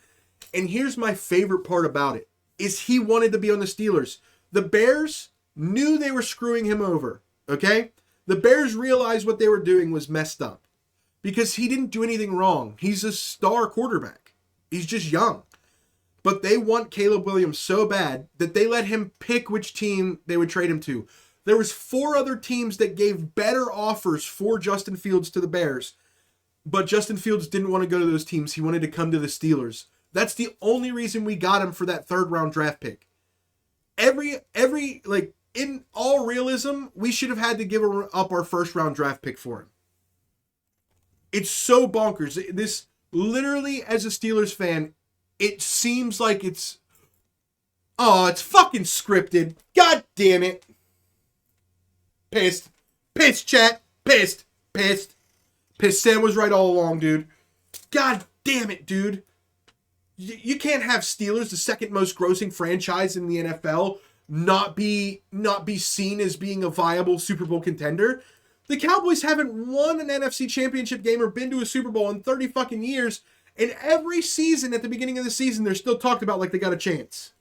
And here's my favorite part about it. Is he wanted to be on the Steelers. The Bears knew they were screwing him over, okay? The Bears realized what they were doing was messed up because he didn't do anything wrong. He's a star quarterback. He's just young. But they want Caleb Williams so bad that they let him pick which team they would trade him to. There was 4 other teams that gave better offers for Justin Fields to the Bears, but Justin Fields didn't want to go to those teams. He wanted to come to the Steelers. That's the only reason we got him for that 3rd round draft pick. Like, in all realism, we should have had to give up our 1st round draft pick for him. It's so bonkers. This, literally, as a Steelers fan, it seems like it's Oh, it's fucking scripted. God damn it. Pissed. Pissed, chat. Pissed. Pissed. Pissed. Sam was right all along, dude. God damn it, dude. You can't have Steelers, the second most grossing franchise in the NFL, not be seen as being a viable Super Bowl contender. The Cowboys haven't won an NFC Championship game or been to a Super Bowl in 30 fucking years, and every season at the beginning of the season they're still talked about like they got a chance.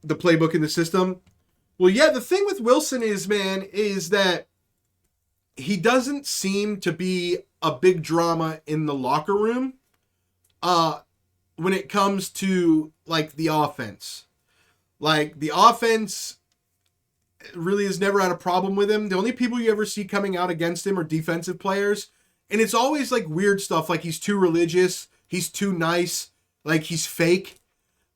The playbook in the system. Well, yeah, the thing with Wilson is that he doesn't seem to be a big drama in the locker room when it comes to, like, the offense. Like, the offense really has never had a problem with him. The only people you ever see coming out against him are defensive players. And it's always, like, weird stuff, like he's too religious, he's too nice, like, he's fake.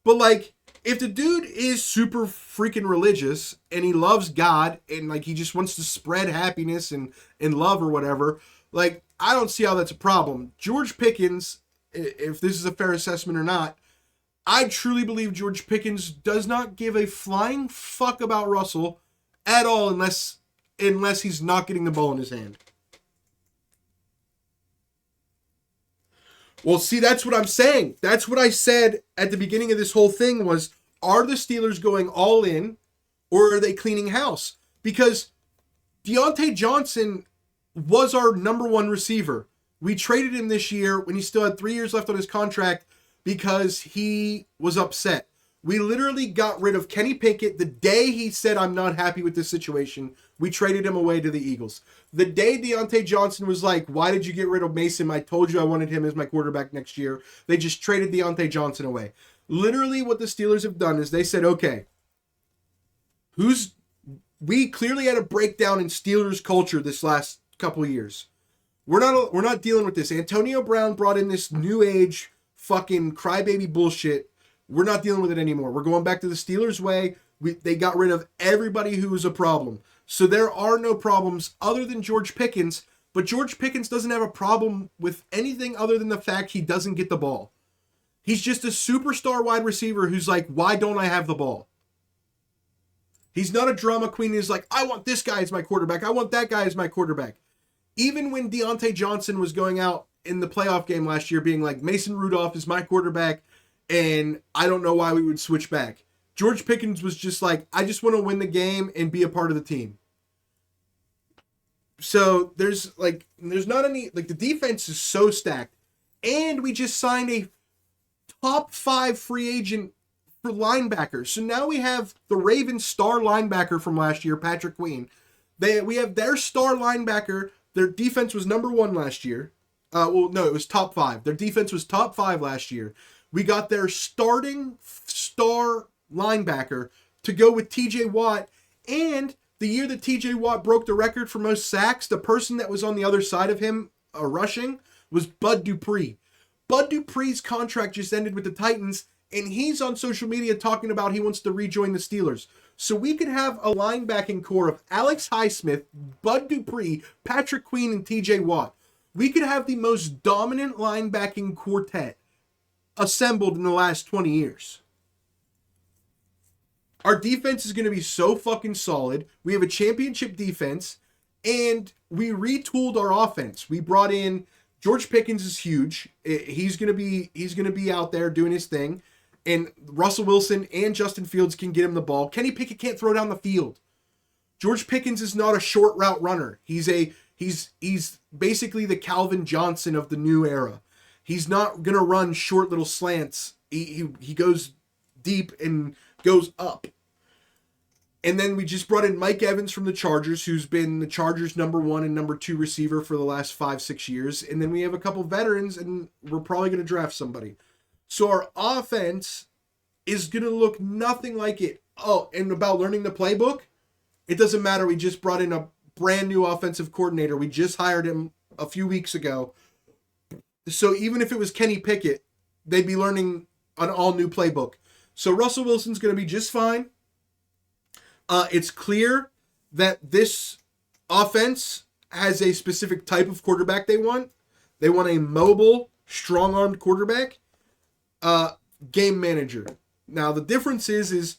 But, like, if the dude is super freaking religious and he loves God and like he just wants to spread happiness and love or whatever, like I don't see how that's a problem. George Pickens, if this is a fair assessment or not, I truly believe George Pickens does not give a flying fuck about Russell at all unless he's not getting the ball in his hand. Well, see, that's what I'm saying. That's what I said at the beginning of this whole thing was, are the Steelers going all in or are they cleaning house? Because Deontay Johnson was our number one receiver. We traded him this year when he still had 3 years left on his contract because he was upset. We literally got rid of Kenny Pickett the day he said, I'm not happy with this situation. We traded him away to the Eagles. The day Deontay Johnson was like, why did you get rid of Mason? I told you I wanted him as my quarterback next year. They just traded Deontay Johnson away. Literally what the Steelers have done is they said, okay, we clearly had a breakdown in Steelers culture this last couple of years. We're not dealing with this. Antonio Brown brought in this new age fucking crybaby bullshit. We're not dealing with it anymore. We're going back to the Steelers way. They got rid of everybody who was a problem. So there are no problems other than George Pickens, but George Pickens doesn't have a problem with anything other than the fact he doesn't get the ball. He's just a superstar wide receiver who's like, why don't I have the ball? He's not a drama queen. He's like, I want this guy as my quarterback. I want that guy as my quarterback. Even when Deontay Johnson was going out in the playoff game last year being like, Mason Rudolph is my quarterback, and I don't know why we would switch back. George Pickens was just like, I just want to win the game and be a part of the team. So there's not any, like the defense is so stacked. And we just signed a top 5 free agent for linebackers. So now we have the Ravens star linebacker from last year, Patrick Queen. We have their star linebacker. Their defense was number 1 last year. Well, no, it was top 5. Their defense was top 5 last year. We got their starting star linebacker to go with TJ Watt. And the year that TJ Watt broke the record for most sacks, the person that was on the other side of him rushing was Bud Dupree. Bud Dupree's contract just ended with the Titans, and he's on social media talking about he wants to rejoin the Steelers. So we could have a linebacking core of Alex Highsmith, Bud Dupree, Patrick Queen, and TJ Watt. We could have the most dominant linebacking quartet assembled in the last 20 years. Our defense is going to be so fucking solid. We have a championship defense, and we retooled our offense. We brought in George Pickens is huge. He's going to be out there doing his thing, and Russell Wilson and Justin Fields can get him the ball. Kenny Pickett can't throw down the field. George Pickens is not a short route runner. He's basically the Calvin Johnson of the new era. He's not going to run short little slants. He goes deep and goes up. And then we just brought in Mike Evans from the Chargers, who's been the Chargers' number 1 and number 2 receiver for the last 5-6 years. And then we have a couple veterans, and we're probably going to draft somebody. So our offense is going to look nothing like it. Oh, and about learning the playbook, it doesn't matter. We just brought in a brand new offensive coordinator. We just hired him a few weeks ago. So even if it was Kenny Pickett, they'd be learning an all-new playbook. So Russell Wilson's going to be just fine. It's clear that this offense has a specific type of quarterback they want. They want a mobile, strong-armed quarterback. Game manager. Now, the difference is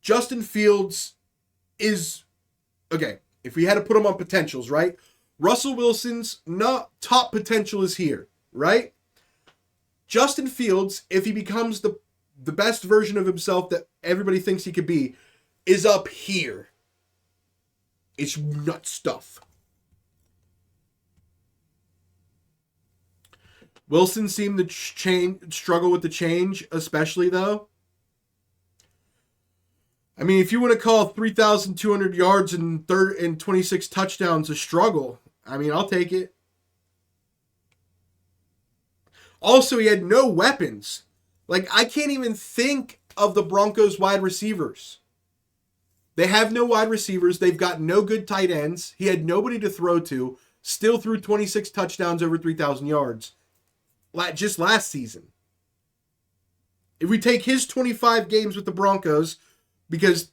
Justin Fields is... Okay, if we had to put him on potentials, right? Russell Wilson's top potential is here, right? Justin Fields, if he becomes the best version of himself that everybody thinks he could be, is up here. It's nut stuff. Wilson seemed to struggle with the change, especially though. I mean, if you want to call 3,200 yards and 26 touchdowns a struggle, I mean, I'll take it. Also, he had no weapons. Like, I can't even think of the Broncos wide receivers. They have no wide receivers. They've got no good tight ends. He had nobody to throw to. Still threw 26 touchdowns over 3,000 yards. Just last season. If we take his 25 games with the Broncos, because,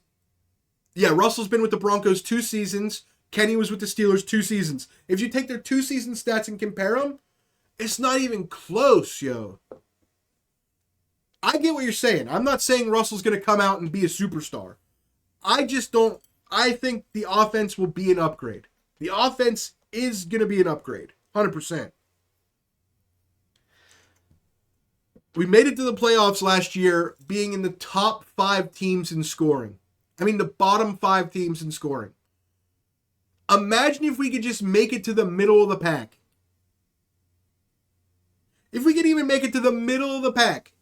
yeah, Russell's been with the Broncos 2 seasons. Kenny was with the Steelers 2 seasons. If you take their 2-season stats and compare them, it's not even close, yo. I get what you're saying. I'm not saying Russell's going to come out and be a superstar. I think the offense will be an upgrade. The offense is going to be an upgrade. 100%. We made it to the playoffs last year being in the top 5 teams in scoring. I mean, the bottom 5 teams in scoring. Imagine if we could just make it to the middle of the pack. If we could even make it to the middle of the pack.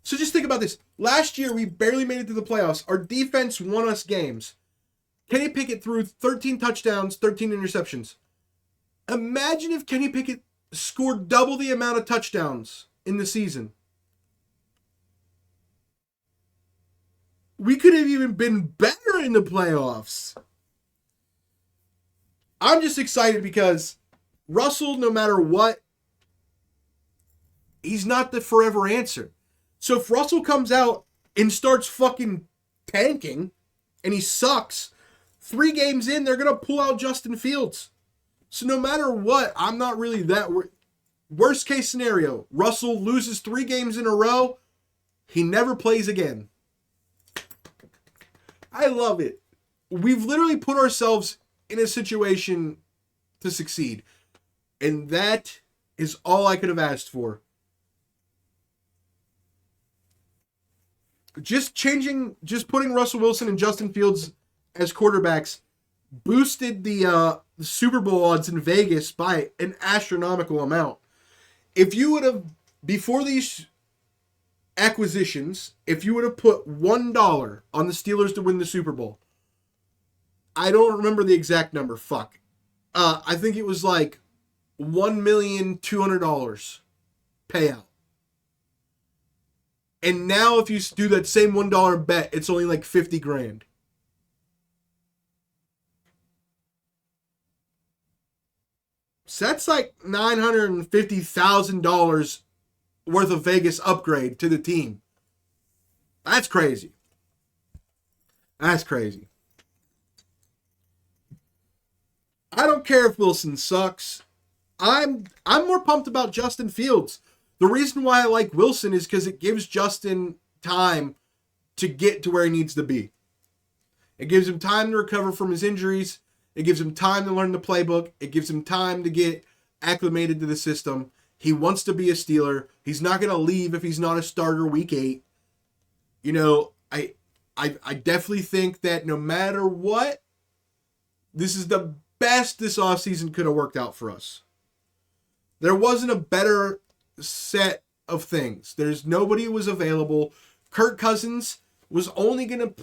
So just think about this. Last year, we barely made it to the playoffs. Our defense won us games. Kenny Pickett threw 13 touchdowns, 13 interceptions. Imagine if Kenny Pickett scored double the amount of touchdowns in the season. We could have even been better in the playoffs. I'm just excited because Russell, no matter what, he's not the forever answer. So if Russell comes out and starts fucking tanking and he sucks, 3 games in, they're going to pull out Justin Fields. So no matter what, I'm not really that worst case scenario, Russell loses 3 games in a row. He never plays again. I love it. We've literally put ourselves in a situation to succeed. And that is all I could have asked for. Just putting Russell Wilson and Justin Fields as quarterbacks boosted the Super Bowl odds in Vegas by an astronomical amount. If you would have, before these acquisitions, if you would have put $1 on the Steelers to win the Super Bowl, I don't remember the exact number, fuck. I think it was like $1,200,000 payout. And now if you do that same $1 bet, it's only like $50,000. So that's like $950,000 worth of Vegas upgrade to the team. That's crazy. That's crazy. I don't care if Wilson sucks. I'm more pumped about Justin Fields. The reason why I like Wilson is because it gives Justin time to get to where he needs to be. It gives him time to recover from his injuries. It gives him time to learn the playbook. It gives him time to get acclimated to the system. He wants to be a Steeler. He's not going to leave if he's not a starter week 8. You know, I definitely think that no matter what, this is the best this offseason could have worked out for us. There wasn't a better set of things. Nobody was available. Kirk Cousins was only going to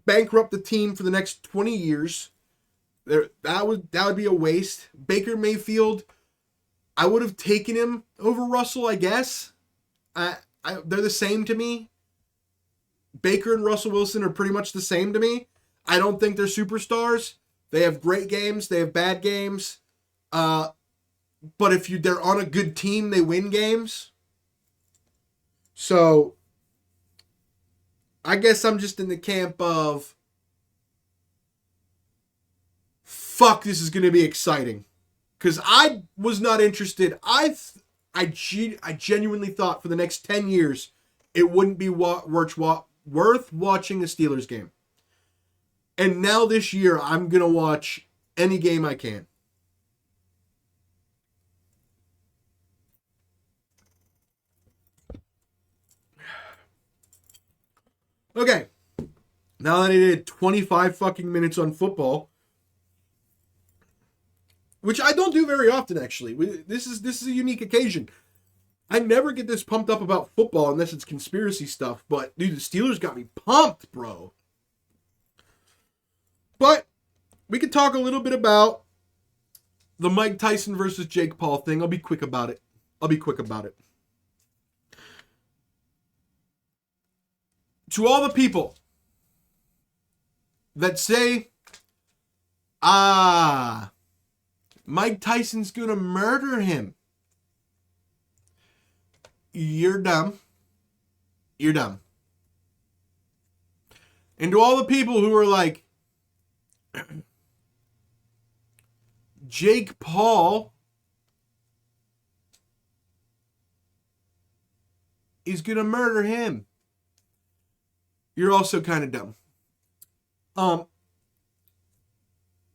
bankrupt the team for the next 20 years. That would be a waste. Baker Mayfield, I would have taken him over Russell, I guess. They're the same to me. Baker and Russell Wilson are pretty much the same to me. I don't think they're superstars. They have great games. They have bad games. But if they're on a good team, they win games. So, I guess I'm just in the camp of fuck, this is going to be exciting. Because I was not interested. I genuinely thought for the next 10 years it wouldn't be worth watching a Steelers game. And now this year, I'm going to watch any game I can. Okay. Now that I did 25 fucking minutes on football, which I don't do very often, actually. This is a unique occasion. I never get this pumped up about football unless it's conspiracy stuff. But, dude, the Steelers got me pumped, bro. But we could talk a little bit about the Mike Tyson versus Jake Paul thing. I'll be quick about it. To all the people that say, Mike Tyson's gonna murder him. You're dumb. And to all the people who are like, Jake Paul is gonna murder him, you're also kind of dumb.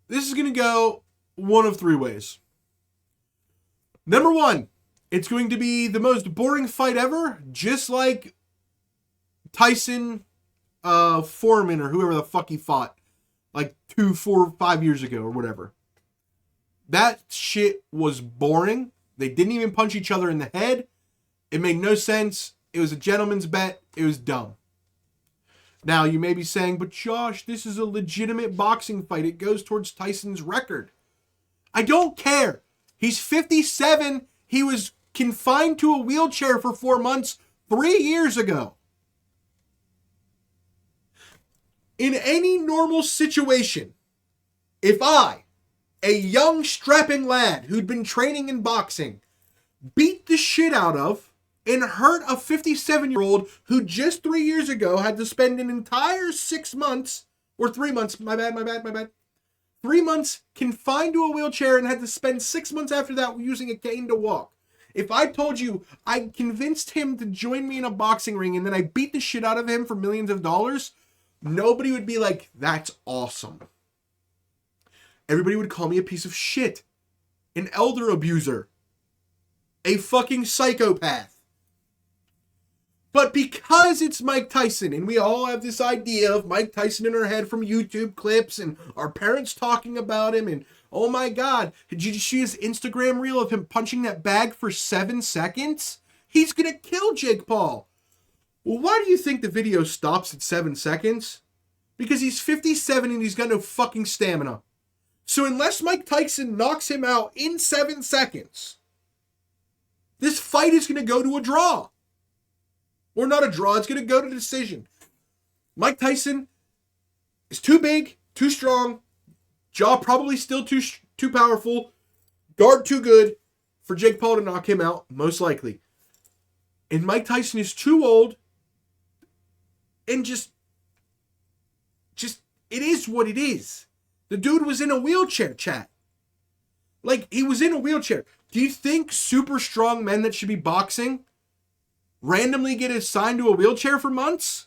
This is gonna go one of three ways. Number one, it's going to be the most boring fight ever, just like Tyson Foreman or whoever the fuck he fought like 2, 4, 5 years ago or whatever. That shit was boring. They didn't even punch each other in the head. It made no sense. It was a gentleman's bet. It was dumb. Now, you may be saying, but Josh, this is a legitimate boxing fight. It goes towards Tyson's record. I don't care. He's 57. He was confined to a wheelchair for 4 months 3 years ago. In any normal situation, if I, a young strapping lad who'd been training in boxing, beat the shit out of and hurt a 57-year-old who just 3 years ago had to spend an entire 6 months, or 3 months, my bad. 3 months confined to a wheelchair and had to spend 6 months after that using a cane to walk. If I told you I convinced him to join me in a boxing ring and then I beat the shit out of him for millions of dollars, nobody would be like, that's awesome. Everybody would call me a piece of shit, an elder abuser, a fucking psychopath. But because it's Mike Tyson, and we all have this idea of Mike Tyson in our head from YouTube clips and our parents talking about him, and oh my God, did you see his Instagram reel of him punching that bag for 7 seconds? He's gonna kill Jake Paul. Well, why do you think the video stops at 7 seconds? Because he's 57 and he's got no fucking stamina. So unless Mike Tyson knocks him out in 7 seconds, this fight is gonna go to a draw. Or not a draw, it's going to go to decision. Mike Tyson is too big, too strong, jaw probably still too powerful, guard too good for Jake Paul to knock him out, most likely. And Mike Tyson is too old, and just it is what it is. The dude was in a wheelchair, chat. Like, he was in a wheelchair. Do you think super strong men that should be boxing randomly get assigned to a wheelchair for months?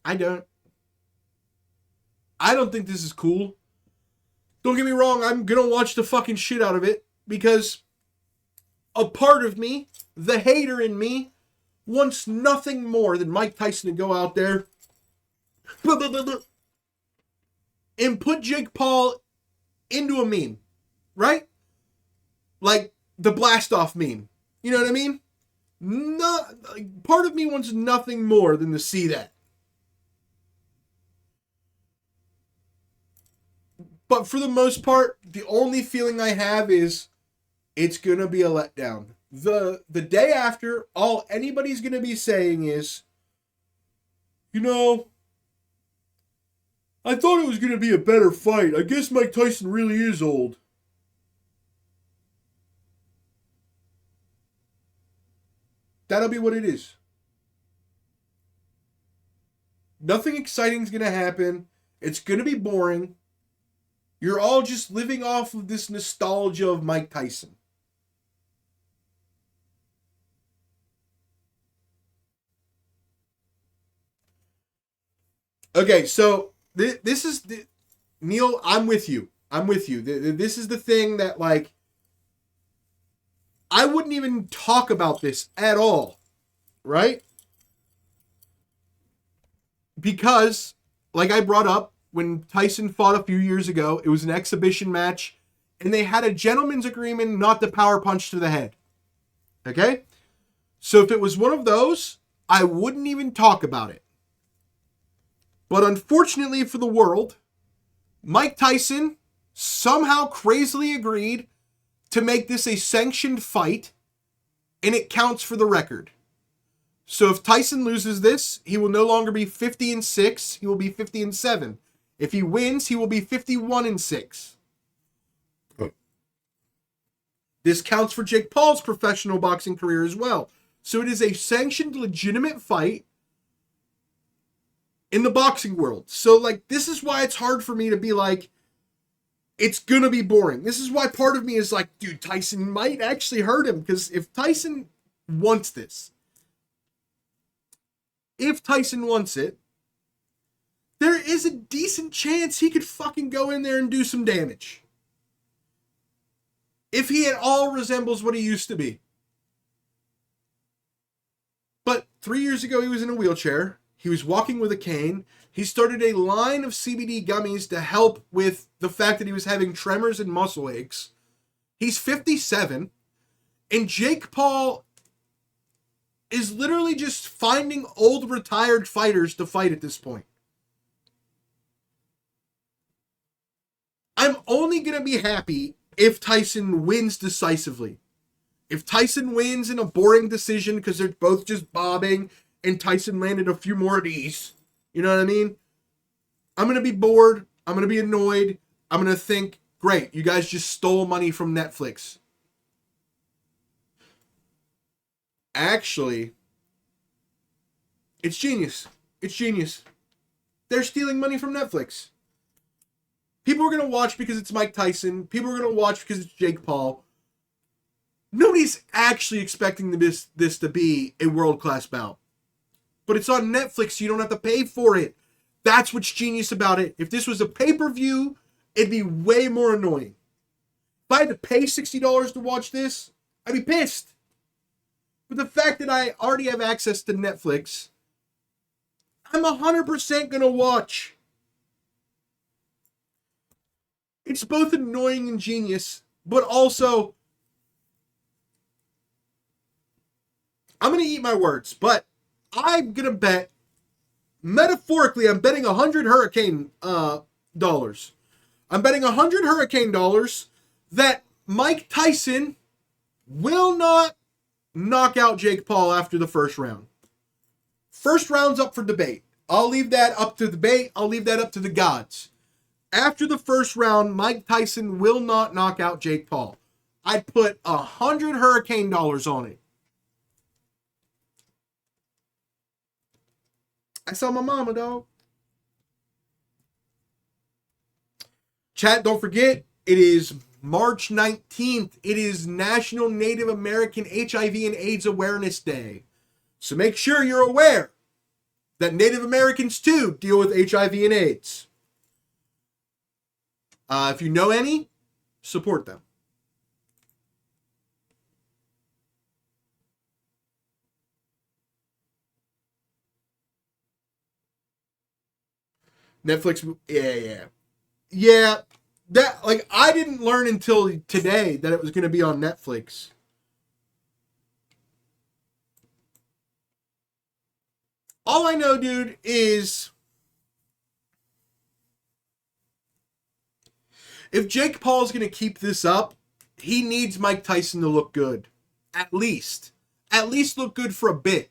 I don't think this is cool. Don't get me wrong, I'm gonna watch the fucking shit out of it because a part of me, the hater in me, wants nothing more than Mike Tyson to go out there and put Jake Paul into a meme, right? Like the blast off meme. You know what I mean? Part of me wants nothing more than to see that. But for the most part, the only feeling I have is it's going to be a letdown. The day after, all anybody's going to be saying is, you know, I thought it was going to be a better fight. I guess Mike Tyson really is old. That'll be what it is. Nothing exciting is going to happen. It's going to be boring. You're all just living off of this nostalgia of Mike Tyson. Okay, so this is Neil. I'm with you. This is the thing that, like, I wouldn't even talk about this at all, right? Because, like I brought up, when Tyson fought a few years ago, it was an exhibition match, and they had a gentleman's agreement not to power punch to the head. Okay? So if it was one of those, I wouldn't even talk about it. But unfortunately for the world, Mike Tyson somehow crazily agreed to make this a sanctioned fight, and it counts for the record. So if Tyson loses this, he will no longer be 50-6, he will be 50-7. If he wins, he will be 51-6. This counts for Jake Paul's professional boxing career as well. So it is a sanctioned, legitimate fight in the boxing world. So, like, this is why it's hard for me to be like, it's gonna be boring. This is why part of me is like, dude, Tyson might actually hurt him. Because if Tyson wants this, there is a decent chance he could fucking go in there and do some damage. If he at all resembles what he used to be. But 3 years ago, he was in a wheelchair. He was walking with a cane. He started a line of CBD gummies to help with the fact that he was having tremors and muscle aches. He's 57. And Jake Paul is literally just finding old retired fighters to fight at this point. I'm only going to be happy if Tyson wins decisively. If Tyson wins in a boring decision because they're both just bobbing and Tyson landed a few more of these, you know what I mean? I'm going to be bored. I'm going to be annoyed. I'm going to think, great, you guys just stole money from Netflix. Actually, it's genius. It's genius. They're stealing money from Netflix. People are going to watch because it's Mike Tyson. People are going to watch because it's Jake Paul. Nobody's actually expecting this to be a world-class bout. But it's on Netflix, so you don't have to pay for it. That's what's genius about it. If this was a pay-per-view, it'd be way more annoying. If I had to pay $60 to watch this, I'd be pissed. But the fact that I already have access to Netflix, I'm 100% going to watch. It's both annoying and genius, but also, I'm going to eat my words, but I'm going to bet, metaphorically, I'm betting 100 hurricane dollars. I'm betting 100 hurricane dollars that Mike Tyson will not knock out Jake Paul after the first round. First round's up for debate. I'll leave that up to debate. I'll leave that up to the gods. After the first round, Mike Tyson will not knock out Jake Paul. I'd put 100 hurricane dollars on it. I saw my mama, dog. Chat, don't forget, it is March 19th. It is National Native American HIV and AIDS Awareness Day. So make sure you're aware that Native Americans, too, deal with HIV and AIDS. If you know any, support them. Netflix, yeah. That, like, I didn't learn until today that it was going to be on Netflix. All I know, dude, is if Jake Paul's going to keep this up, he needs Mike Tyson to look good. At least. At least look good for a bit.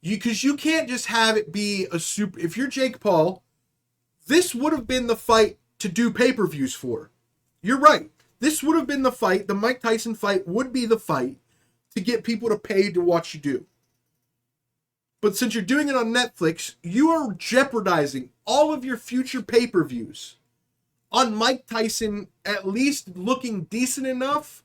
Because you can't just have it be a super... If you're Jake Paul, this would have been the fight to do pay-per-views for. You're right. This would have been the fight. The Mike Tyson fight would be the fight to get people to pay to watch you do. But since you're doing it on Netflix, you are jeopardizing all of your future pay-per-views on Mike Tyson at least looking decent enough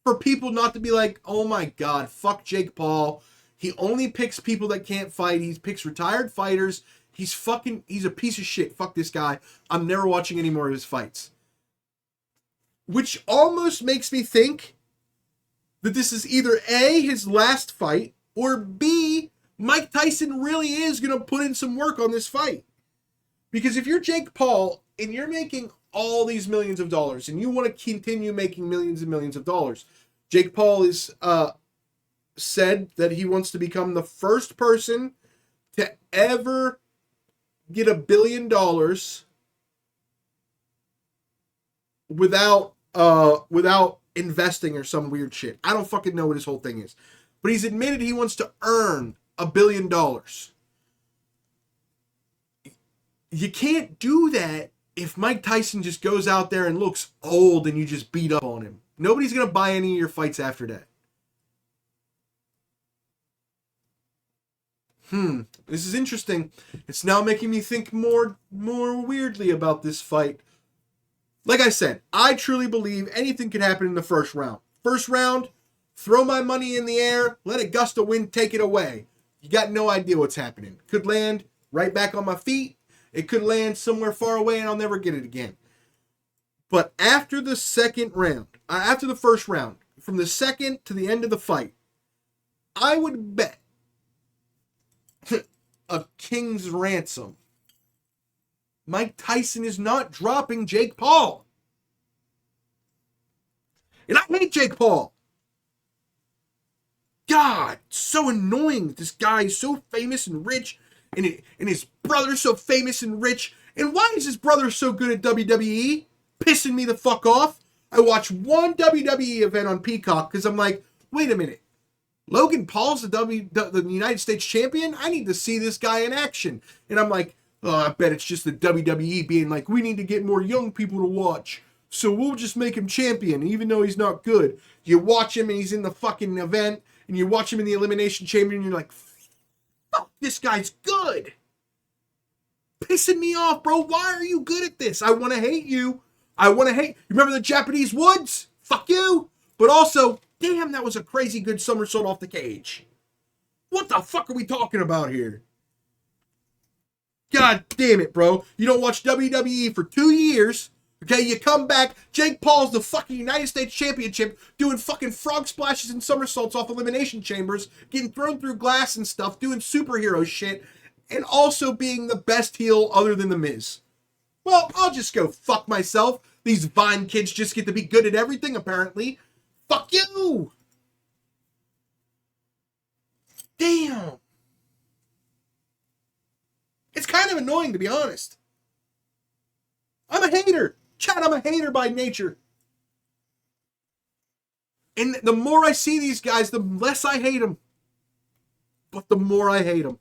for people not to be like, oh my God, fuck Jake Paul. He only picks people that can't fight. He picks retired fighters. He's a piece of shit. Fuck this guy. I'm never watching any more of his fights. Which almost makes me think that this is either A, his last fight, or B, Mike Tyson really is going to put in some work on this fight. Because if you're Jake Paul and you're making all these millions of dollars and you want to continue making millions and millions of dollars, Jake Paul is said that he wants to become the first person to ever get $1 billion without investing or some weird shit. I don't fucking know what his whole thing is. But he's admitted he wants to earn $1 billion. You can't do that if Mike Tyson just goes out there and looks old and you just beat up on him. Nobody's going to buy any of your fights after that. This is interesting. It's now making me think more weirdly about this fight. Like I said, I truly believe anything could happen in the first round. First round, throw my money in the air, let a gust of wind take it away. You got no idea what's happening. Could land right back on my feet. It could land somewhere far away and I'll never get it again. But after the first round, from the second to the end of the fight, I would bet a king's ransom Mike Tyson is not dropping Jake Paul. And I hate Jake Paul. God, so annoying that this guy is so famous and rich, and his brother's so famous and rich. And why is his brother so good at WWE? Pissing me the fuck off. I watched one WWE event on Peacock because I'm like, wait a minute. Logan Paul's the United States champion? I need to see this guy in action. And I'm like, oh, I bet it's just the WWE being like, we need to get more young people to watch. So we'll just make him champion, even though he's not good. You watch him and he's in the fucking event, and you watch him in the Elimination Chamber, and you're like, fuck, this guy's good. Pissing me off, bro. Why are you good at this? I want to hate you. You remember the Japanese Woods? Fuck you. But also, damn, that was a crazy good somersault off the cage. What the fuck are we talking about here? God damn it, bro. You don't watch WWE for 2 years. Okay, you come back. Jake Paul's the fucking United States Championship doing fucking frog splashes and somersaults off elimination chambers, getting thrown through glass and stuff, doing superhero shit, and also being the best heel other than The Miz. Well, I'll just go fuck myself. These Vine kids just get to be good at everything, apparently. Fuck you! Damn. It's kind of annoying, to be honest. I'm a hater. Chad, I'm a hater by nature. And the more I see these guys, the less I hate them. But the more I hate them.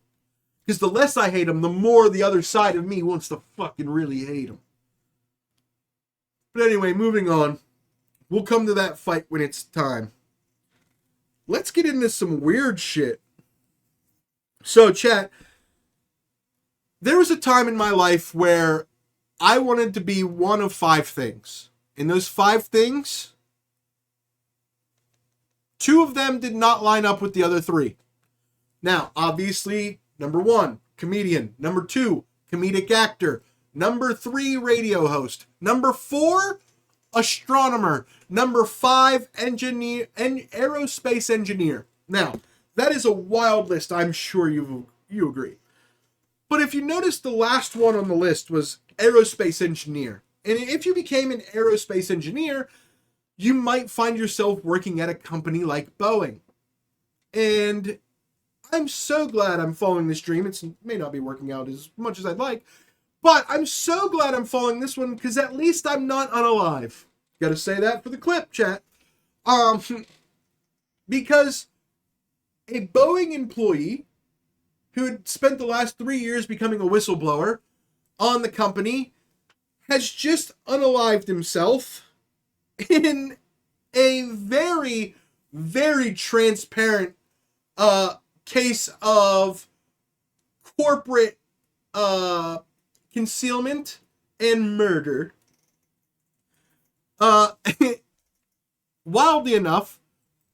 Because the less I hate them, the more the other side of me wants to fucking really hate them. But anyway, moving on. We'll come to that fight when it's time. Let's get into some weird shit. So, chat, there was a time in my life where I wanted to be one of 5 things. And those 5 things, 2 of them did not line up with the other 3. Now, obviously, number 1, comedian. Number 2, comedic actor. Number 3, radio host. Number 4, astronomer. Number 5, engineer and aerospace engineer. Now, that is a wild list. I'm sure you agree. But if you notice, the last one on the list was aerospace engineer. And if you became an aerospace engineer, you might find yourself working at a company like Boeing. And I'm so glad I'm following this dream. It may not be working out as much as I'd like, but I'm so glad I'm following this one because at least I'm not unalive. Gotta say that for the clip, chat. Because a Boeing employee who had spent the last 3 years becoming a whistleblower on the company has just unalived himself in a very, very transparent case of corporate concealment and murder. Wildly enough,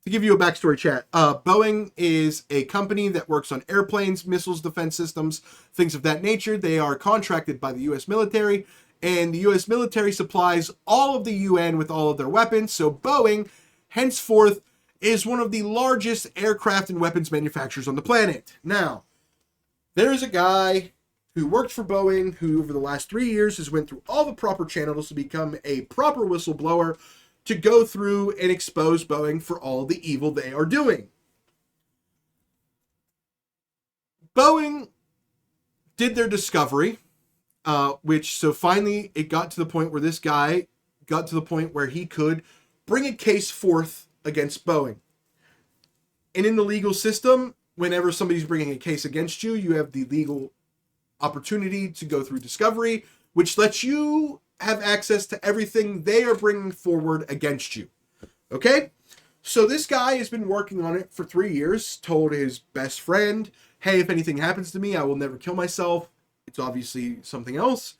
to give you a backstory, chat, Boeing is a company that works on airplanes, missiles, defense systems, things of that nature. They are contracted by the U.S. military, and the U.S. military supplies all of the UN with all of their weapons. So Boeing, henceforth, is one of the largest aircraft and weapons manufacturers on the planet. Now, there is a guy who worked for Boeing who, over the last 3 years, has went through all the proper channels to become a proper whistleblower to go through and expose Boeing for all the evil they are doing. Boeing did their discovery, so finally it got to the point where this guy got to the point where he could bring a case forth against Boeing. And in the legal system, whenever somebody's bringing a case against you, you have the legal opportunity to go through discovery, which lets you have access to everything they are bringing forward against you. Okay? So this guy has been working on it for 3 years, told his best friend, hey, if anything happens to me, I will never kill myself. It's obviously something else.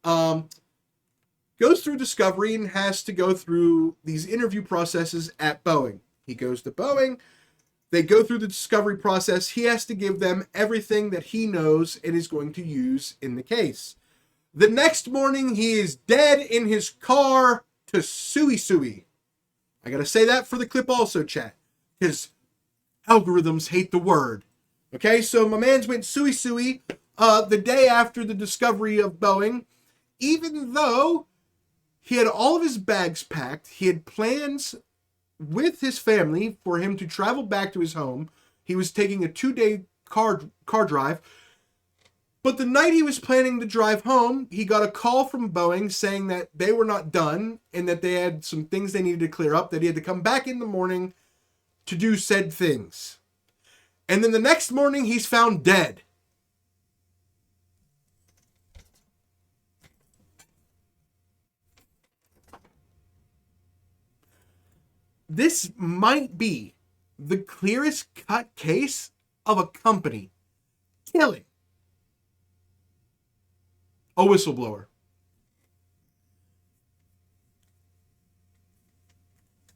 Goes through discovery and has to go through these interview processes at Boeing. He goes to Boeing. They go through the discovery process. He has to give them everything that he knows and is going to use in the case. The next morning, he is dead in his car to sui. I gotta say that for the clip also, chat, because algorithms hate the word. Okay, so my man's went sui the day after the discovery of Boeing, even though he had all of his bags packed. He had plans with his family for him to travel back to his home. He was taking a 2-day car drive. But the night he was planning to drive home, he got a call from Boeing saying that they were not done and that they had some things they needed to clear up, that he had to come back in the morning to do said things. And then the next morning, he's found dead. This might be the clearest cut case of a company killing a whistleblower.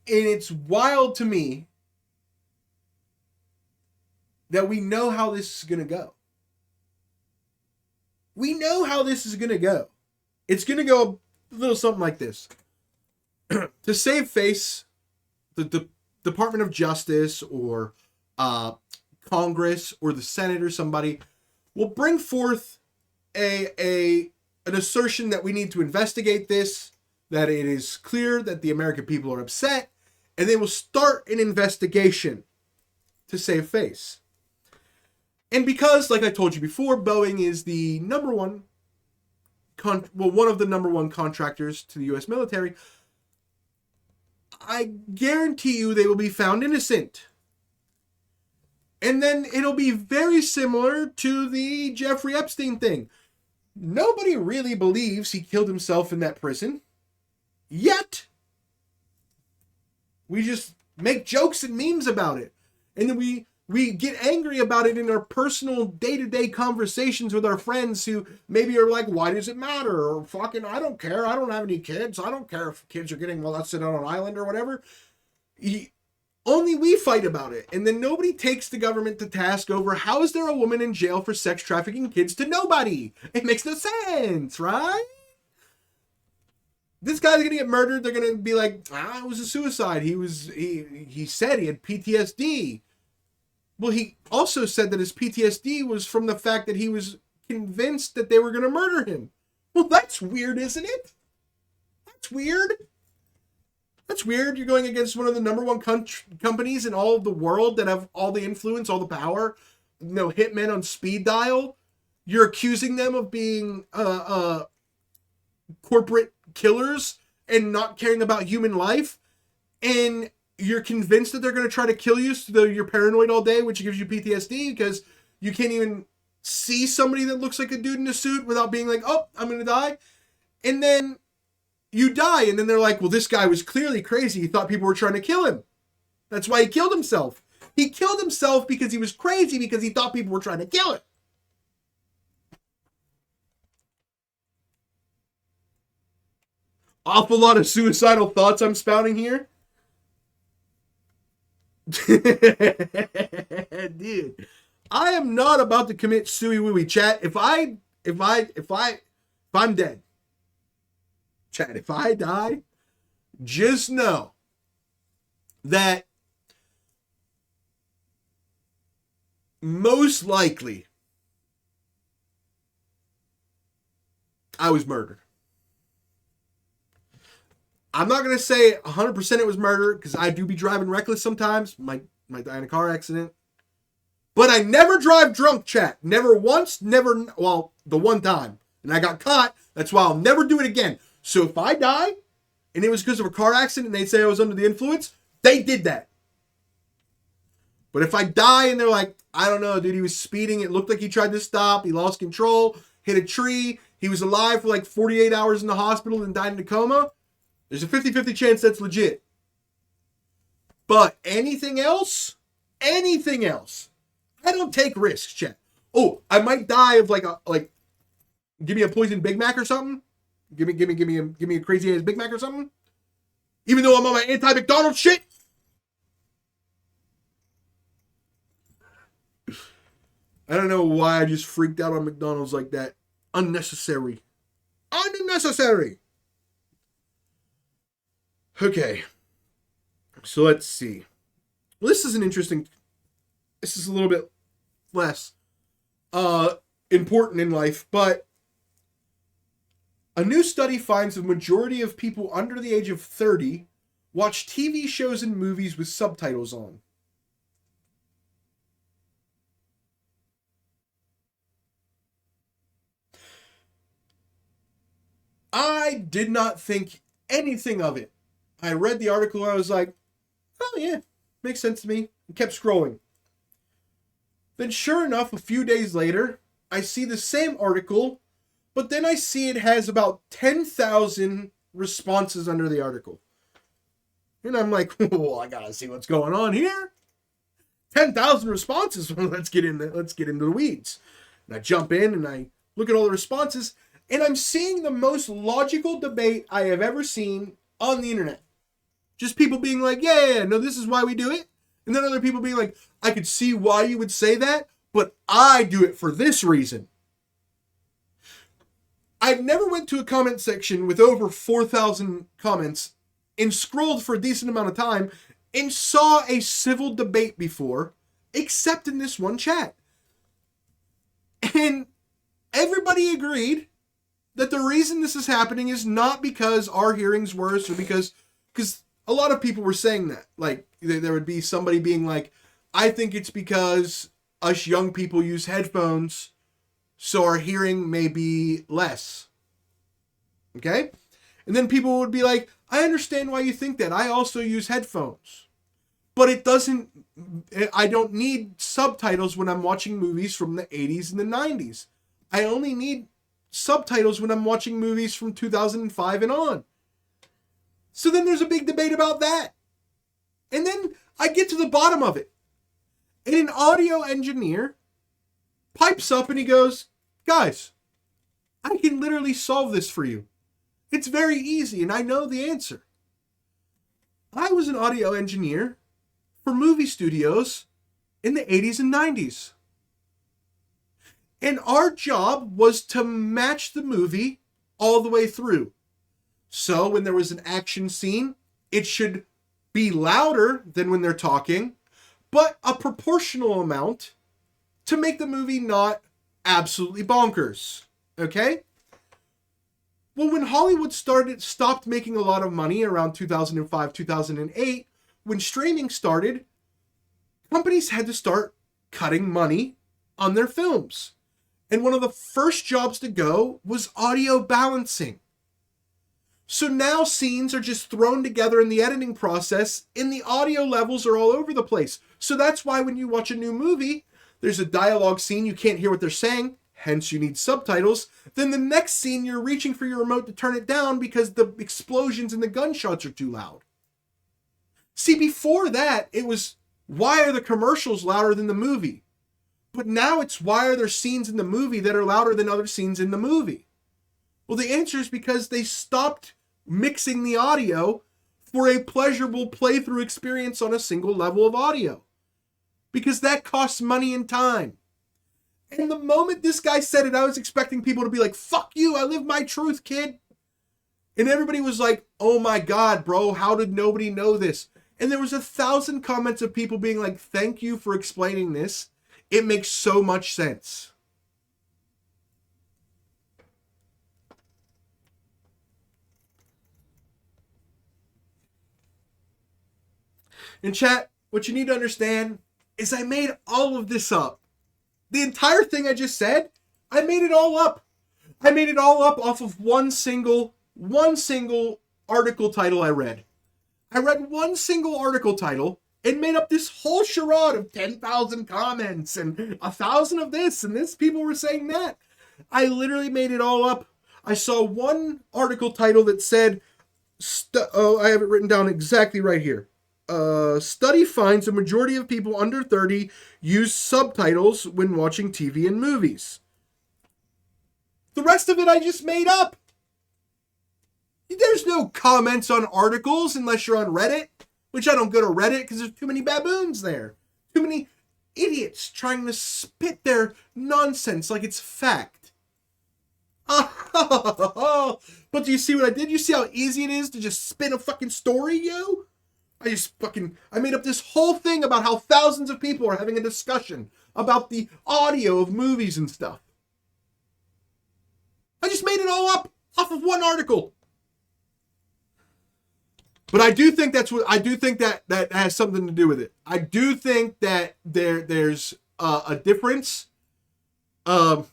And it's wild to me that we know how this is going to go. We know how this is going to go. It's going to go a little something like this. To save face, the Department of Justice or Congress or the Senate or somebody will bring forth an assertion that we need to investigate this, that it is clear that the American people are upset, and they will start an investigation to save face. And because, like I told you before, Boeing is the number one, one of the number one contractors to the U.S. military, I guarantee you they will be found innocent. And then it'll be very similar to the Jeffrey Epstein thing. Nobody really believes he killed himself in that prison. Yet, we just make jokes and memes about it. And then we get angry about it in our personal day-to-day conversations with our friends who maybe are like, why does it matter? Or fucking, I don't care. I don't have any kids. I don't care if kids are getting molested on an island or whatever. Only we fight about it. And then nobody takes the government to task over how is there a woman in jail for sex trafficking kids to nobody? It makes no sense, right? This guy's gonna get murdered. They're gonna be like, it was a suicide. He said he had PTSD. Well, he also said that his PTSD was from the fact that he was convinced that they were gonna murder him. Well, that's weird, isn't it? That's weird. That's weird. You're going against one of the number one companies in all of the world that have all the influence, all the power. Hitmen on speed dial. You're accusing them of being corporate killers and not caring about human life. And you're convinced that they're going to try to kill you so that you're paranoid all day, which gives you PTSD because you can't even see somebody that looks like a dude in a suit without being like, oh, I'm going to die. And then you die, and then they're like, well, this guy was clearly crazy. He thought people were trying to kill him. That's why he killed himself. He killed himself because he was crazy because he thought people were trying to kill him. Awful lot of suicidal thoughts I'm spouting here. Dude, I am not about to commit suey wooey, chat. If I'm dead, chat, if I die, just know that most likely I was murdered. I'm not going to say 100% it was murder because I do be driving reckless sometimes. Might die in a car accident. But I never drive drunk, chat. Never once, never, well, the one time. And I got caught. That's why I'll never do it again. So if I die and it was because of a car accident and they say I was under the influence, they did that. But if I die and they're like, I don't know, dude, he was speeding. It looked like he tried to stop. He lost control, hit a tree. He was alive for like 48 hours in the hospital and died in a coma. There's a 50-50 chance that's legit. But anything else, I don't take risks, chat. Oh, I might die of give me a poisoned Big Mac or something. Give me a crazy ass Big Mac or something. Even though I'm on my anti-McDonald's shit. I don't know why I just freaked out on McDonald's like that. Unnecessary. Okay. So let's see. Well, this is a little bit less important in life, but a new study finds the majority of people under the age of 30 watch TV shows and movies with subtitles on. I did not think anything of it. I read the article and I was like, oh yeah, makes sense to me. And kept scrolling. Then sure enough, a few days later, I see the same article, but then I see it has about 10,000 responses under the article. And I'm like, well, I gotta see what's going on here. 10,000 responses. Well, let's get into the weeds. And I jump in and I look at all the responses, and I'm seeing the most logical debate I have ever seen on the internet. Just people being like, yeah, no, this is why we do it. And then other people being like, I could see why you would say that, but I do it for this reason. I've never went to a comment section with over 4,000 comments and scrolled for a decent amount of time and saw a civil debate before, except in this one chat. And everybody agreed that the reason this is happening is not because our hearing's worse or because a lot of people were saying that. Like, there would be somebody being like, I think it's because us young people use headphones, so our hearing may be less. Okay? And then people would be like, I understand why you think that. I also use headphones. But I don't need subtitles when I'm watching movies from the 80s and the 90s. I only need subtitles when I'm watching movies from 2005 and on. So then there's a big debate about that. And then I get to the bottom of it. And an audio engineer pipes up and he goes, guys, I can literally solve this for you. It's very easy and I know the answer. I was an audio engineer for movie studios in the 80s and 90s. And our job was to match the movie all the way through. So when there was an action scene, it should be louder than when they're talking, but a proportional amount to make the movie not absolutely bonkers. Okay? Well, when Hollywood stopped making a lot of money around 2005, 2008, when streaming started, companies had to start cutting money on their films. And one of the first jobs to go was audio balancing. So now scenes are just thrown together in the editing process and the audio levels are all over the place. So that's why when you watch a new movie, there's a dialogue scene, you can't hear what they're saying, hence you need subtitles. Then the next scene, you're reaching for your remote to turn it down because the explosions and the gunshots are too loud. See, before that, it was why are the commercials louder than the movie? But now it's, why are there scenes in the movie that are louder than other scenes in the movie? Well, the answer is because they stopped mixing the audio for a pleasurable playthrough experience on a single level of audio. Because that costs money and time. And the moment this guy said it, I was expecting people to be like, fuck you, I live my truth, kid. And everybody was like, oh my God, bro, how did nobody know this? And there was 1,000 comments of people being like, thank you for explaining this. It makes so much sense. In chat, what you need to understand is I made all of this up. The entire thing I just said, I made it all up. I made it all up off of one single article title I read. I read one single article title and made up this whole charade of 10,000 comments and 1,000 of this and this. People were saying that. I literally made it all up. I saw one article title that said, I have it written down exactly right here. Study finds a majority of people under 30 use subtitles when watching TV and movies. The rest of it I just made up. There's no comments on articles unless you're on Reddit, which I don't go to Reddit because there's too many baboons there. Too many idiots trying to spit their nonsense like it's fact. But do you see what I did? You see how easy it is to just spin a fucking story, yo? I made up this whole thing about how thousands of people are having a discussion about the audio of movies and stuff. I just made it all up off of one article. But I do think that has something to do with it. I do think that there's a difference. The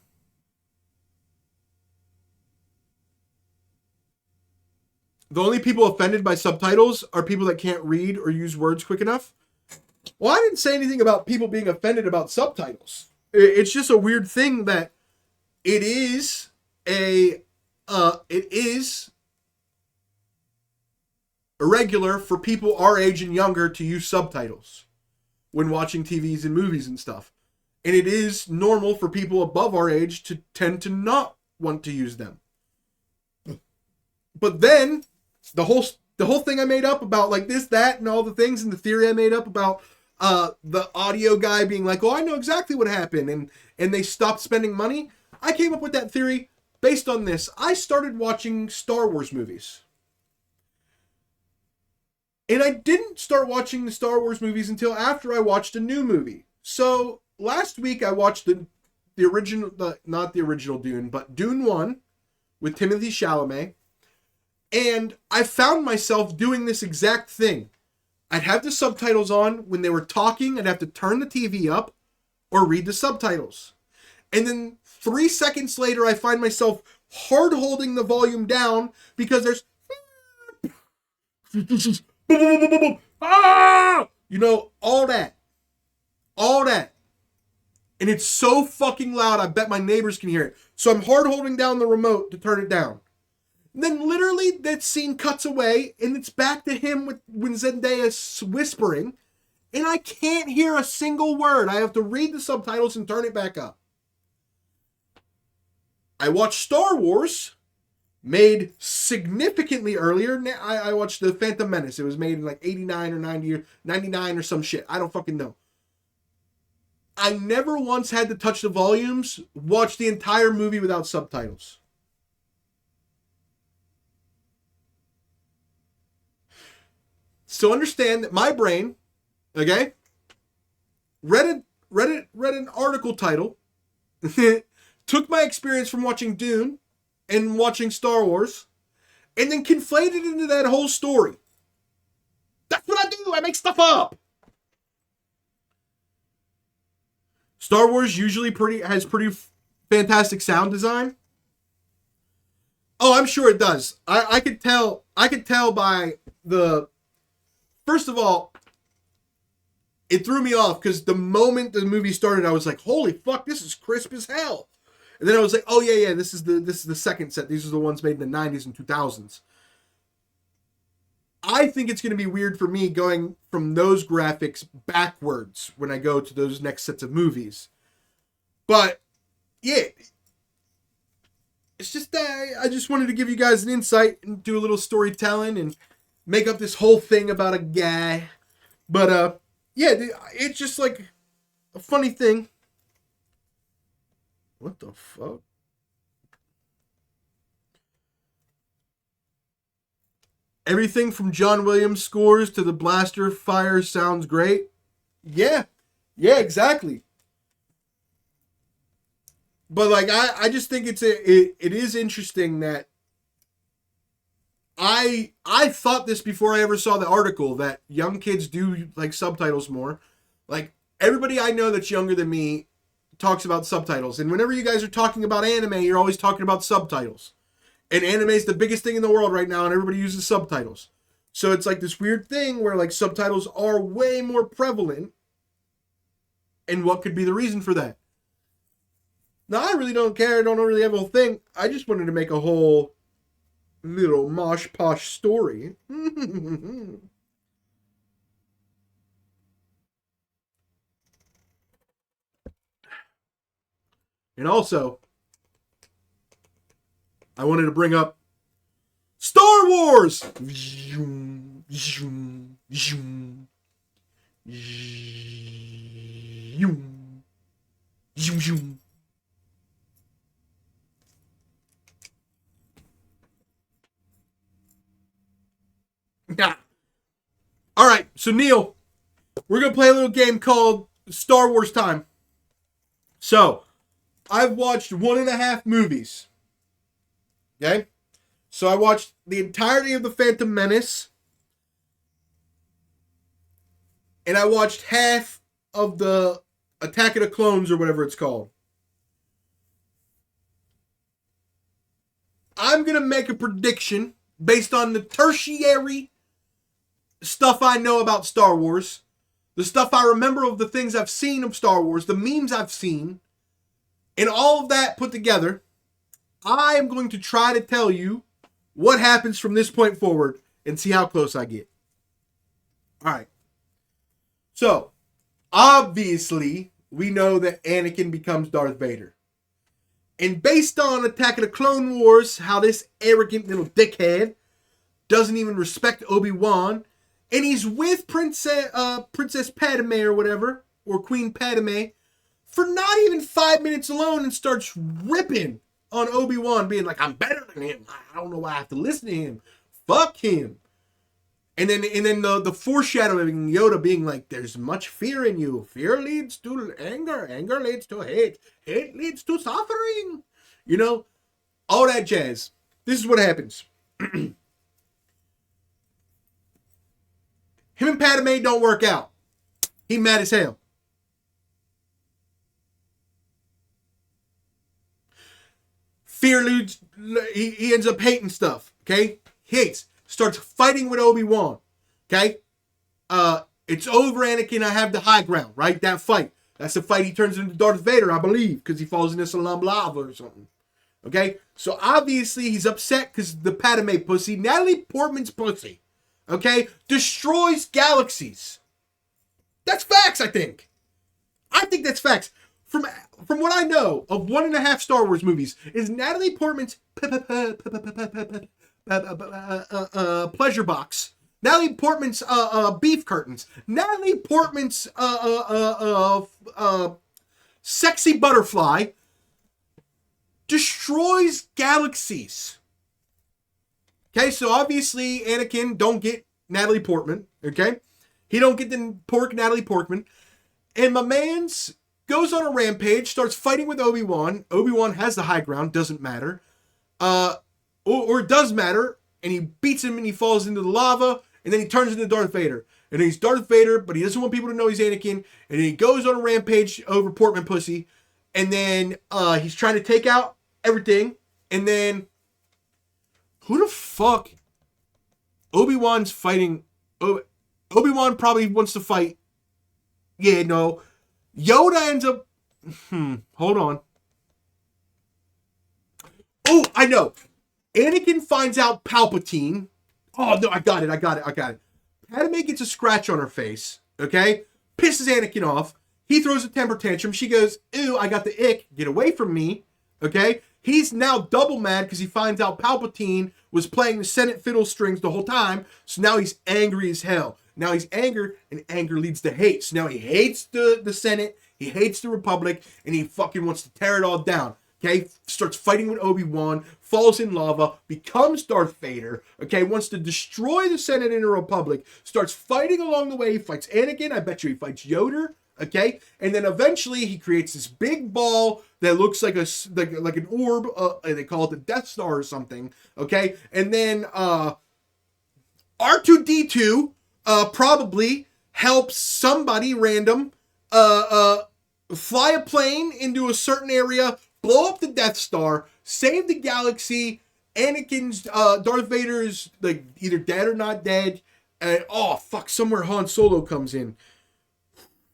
only people offended by subtitles are people that can't read or use words quick enough. Well, I didn't say anything about people being offended about subtitles. It's just a weird thing that it is irregular for people our age and younger to use subtitles when watching TVs and movies and stuff. And it is normal for people above our age to tend to not want to use them. But then the whole thing I made up about like this, that, and all the things, and the theory I made up about the audio guy being like, oh, I know exactly what happened, and they stopped spending money. I came up with that theory based on this. I started watching Star Wars movies. And I didn't start watching the Star Wars movies until after I watched a new movie. So last week I watched the original, not the original Dune, but Dune 1 with Timothée Chalamet. And I found myself doing this exact thing. I'd have the subtitles on. When they were talking, I'd have to turn the TV up or read the subtitles. And then 3 seconds later, I find myself hard holding the volume down because there's... You know, all that. And it's so fucking loud, I bet my neighbors can hear it. So I'm hard holding down the remote to turn it down. And then literally that scene cuts away and it's back to him when Zendaya's whispering. And I can't hear a single word. I have to read the subtitles and turn it back up. I watched Star Wars, made significantly earlier. I watched The Phantom Menace. It was made in like 89 or 90 or 99 or some shit. I don't fucking know. I never once had to touch the volumes, watch the entire movie without subtitles. So understand that my brain, okay, read an article title, took my experience from watching Dune and watching Star Wars, and then conflated it into that whole story. That's what I do. I make stuff up. Star Wars usually has pretty fantastic sound design. Oh, I'm sure it does. I could tell by the... First of all, it threw me off because the moment the movie started, I was like, holy fuck, this is crisp as hell. And then I was like, oh yeah, this is the second set. These are the ones made in the 90s and 2000s. I think it's going to be weird for me going from those graphics backwards when I go to those next sets of movies. But, yeah. It's just that I just wanted to give you guys an insight and do a little storytelling and make up this whole thing about a guy. But, yeah, it's just like a funny thing. What the fuck? Everything from John Williams scores to the blaster fire sounds great. Yeah, exactly. But like I just think it is interesting that I thought this before I ever saw the article that young kids do like subtitles more. Like everybody I know that's younger than me talks about subtitles, and whenever you guys are talking about anime, you're always talking about subtitles. And anime is the biggest thing in the world right now, and everybody uses subtitles. So it's like this weird thing where like subtitles are way more prevalent. And what could be the reason for that? Now, I really don't care. I don't really have a whole thing. I just wanted to make a whole little mosh posh story. And also, I wanted to bring up Star Wars! Alright, so Neil, we're going to play a little game called Star Wars Time. So, I've watched 1.5 movies. Okay? So I watched the entirety of The Phantom Menace. And I watched half of the Attack of the Clones or whatever it's called. I'm going to make a prediction based on the tertiary stuff I know about Star Wars. The stuff I remember of the things I've seen of Star Wars. The memes I've seen. And all of that put together. I am going to try to tell you what happens from this point forward and see how close I get. Alright. So, obviously, we know that Anakin becomes Darth Vader. And based on Attack of the Clone Wars, how this arrogant little dickhead doesn't even respect Obi-Wan, and he's with Princess Padme or whatever, or Queen Padme, for not even 5 minutes alone, and starts ripping on Obi-Wan, being like, I'm better than him. I don't know why I have to listen to him. Fuck him. And then the foreshadowing Yoda being like, there's much fear in you. Fear leads to anger. Anger leads to hate. Hate leads to suffering. You know, all that jazz. This is what happens. Him and Padme don't work out. He mad as hell. Fear leads, he ends up hating stuff, okay? Hates. Starts fighting with Obi-Wan, okay? It's over, Anakin, I have the high ground, right? That fight. That's the fight he turns into Darth Vader, I believe, because he falls into some lava or something, okay? So obviously he's upset because the Padme pussy, Natalie Portman's pussy, okay, destroys galaxies. That's facts, I think. I think that's facts. From what I know of 1.5 Star Wars movies, is Natalie Portman's pleasure box, Natalie Portman's beef curtains, Natalie Portman's sexy butterfly destroys galaxies. Okay, so obviously Anakin don't get Natalie Portman. Okay, he don't get the Natalie Portman, and my man's goes on a rampage, starts fighting with Obi-Wan. Obi-Wan has the high ground, doesn't matter. Or it does matter, and he beats him and he falls into the lava, and then he turns into Darth Vader. And he's Darth Vader, but he doesn't want people to know he's Anakin, and he goes on a rampage over Portman pussy, and then he's trying to take out everything, and then who the fuck? Obi-Wan's fighting. Obi-Wan probably wants to fight. Yeah, no. Yoda ends up... hold on. Oh, I know. Anakin finds out Palpatine Oh, no, I got it. Padme gets a scratch on her face, okay? Pisses Anakin off. He throws a temper tantrum. She goes, ew, I got the ick. Get away from me, okay? He's now double mad because he finds out Palpatine was playing the Senate fiddle strings the whole time, so now he's angry as hell. Now he's angry, and anger leads to hate. So now he hates the Senate, he hates the Republic, and he fucking wants to tear it all down. Okay, starts fighting with Obi-Wan, falls in lava, becomes Darth Vader, okay, wants to destroy the Senate and the Republic, starts fighting along the way, he fights Anakin, I bet you he fights Yoda, okay, and then eventually he creates this big ball that looks like like an orb, and they call it the Death Star or something, okay, and then R2-D2 probably helps somebody random fly a plane into a certain area, blow up the Death Star, save the galaxy. Anakin's, Darth Vader's like either dead or not dead. And oh fuck, somewhere Han Solo comes in.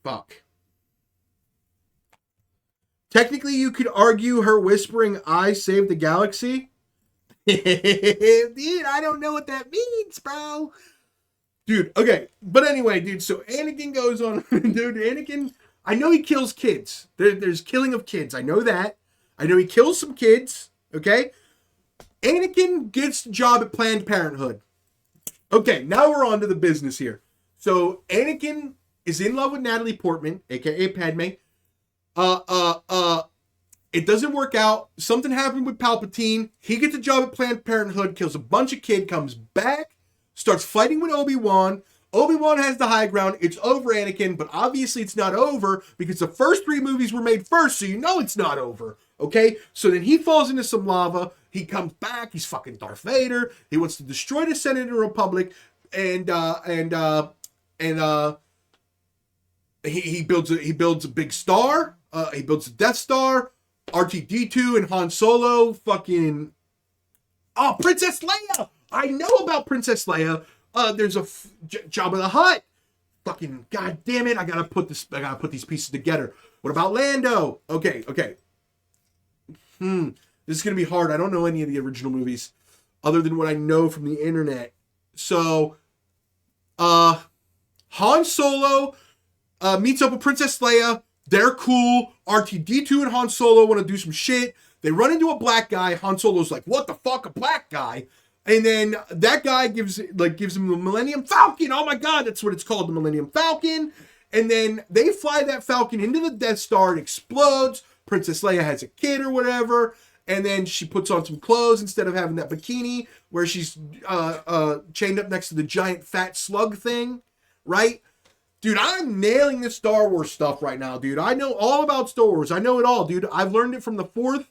Fuck. Technically, you could argue her whispering, "I saved the galaxy." Dude, I don't know what that means, bro. Dude, okay. But anyway, dude, so Anakin goes on. Dude, Anakin, I know he kills kids. There's killing of kids. I know that. I know he kills some kids, okay? Anakin gets the job at Planned Parenthood. Okay, now we're on to the business here. So Anakin is in love with Natalie Portman, aka Padme. It doesn't work out. Something happened with Palpatine. He gets a job at Planned Parenthood, kills a bunch of kids, comes back, starts fighting with Obi-Wan. Obi-Wan has the high ground. It's over, Anakin, but obviously it's not over because the first 3 movies were made first, so you know it's not over. Okay? So then he falls into some lava. He comes back. He's fucking Darth Vader. He wants to destroy the Senate and Republic, and he builds a big star. He builds a Death Star. R2-D2 and Han Solo fucking... Oh, Princess Leia! I know about Princess Leia. There's a Jabba the Hutt. Fucking goddamn it! I gotta put these pieces together. What about Lando? Okay. This is gonna be hard. I don't know any of the original movies, other than what I know from the internet. So, Han Solo meets up with Princess Leia. They're cool. R2-D2 and Han Solo want to do some shit. They run into a black guy. Han Solo's like, "What the fuck, a black guy?" And then that guy gives him the Millennium Falcon. Oh my god, that's what it's called, the Millennium Falcon. And then they fly that Falcon into the Death Star. It explodes. Princess Leia has a kid or whatever. And then she puts on some clothes instead of having that bikini where she's chained up next to the giant fat slug thing, right? Dude, I'm nailing this Star Wars stuff right now, dude. I know all about Star Wars. I know it all, dude. I've learned it from the Force.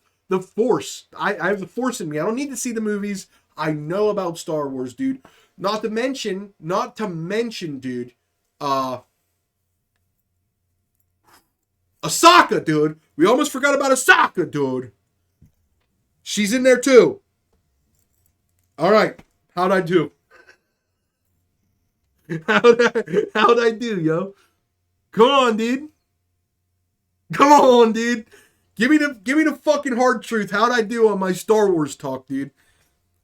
I have the Force in me. I don't need to see the movies. I know about Star Wars, dude. Not to mention, dude, Ahsoka, dude. We almost forgot about Ahsoka, dude. She's in there too. All right. How'd I do? How'd I do, yo? Come on, dude. Give me the fucking hard truth. How'd I do on my Star Wars talk, dude?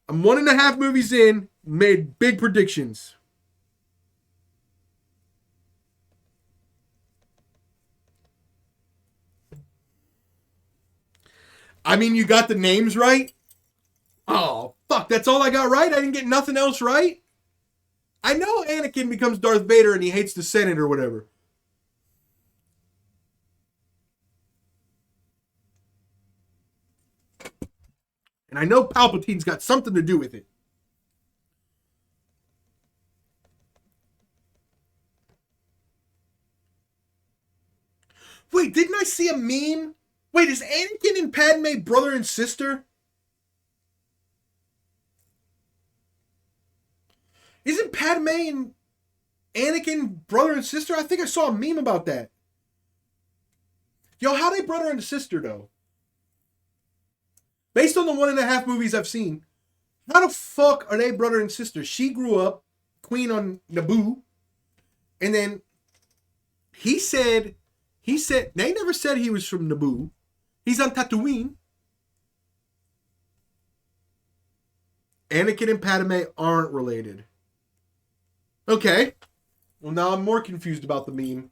I'm 1.5 movies in, made big predictions. I mean, you got the names right? Oh, fuck, that's all I got right? I didn't get nothing else right? I know Anakin becomes Darth Vader and he hates the Senate or whatever. And I know Palpatine's got something to do with it. Wait, didn't I see a meme? Wait, is Anakin and Padme brother and sister? Isn't Padme and Anakin brother and sister? I think I saw a meme about that. Yo, how they brother and sister, though? Based on the 1.5 movies I've seen, how the fuck are they brother and sister? She grew up queen on Naboo, and then he said, they never said he was from Naboo. He's on Tatooine. Anakin and Padme aren't related. Okay. Well, now I'm more confused about the meme.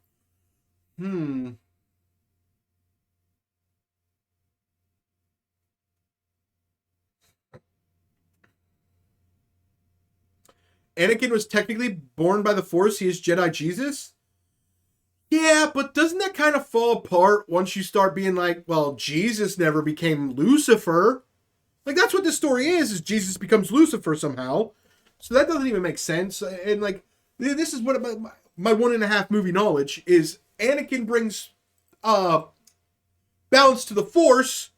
Anakin was technically born by the Force. He is Jedi Jesus. Yeah, but doesn't that kind of fall apart once you start being like, well, Jesus never became Lucifer? Like, that's what this story is Jesus becomes Lucifer somehow. So that doesn't even make sense. And, like, this is what my 1.5 movie knowledge is. Anakin brings balance to the Force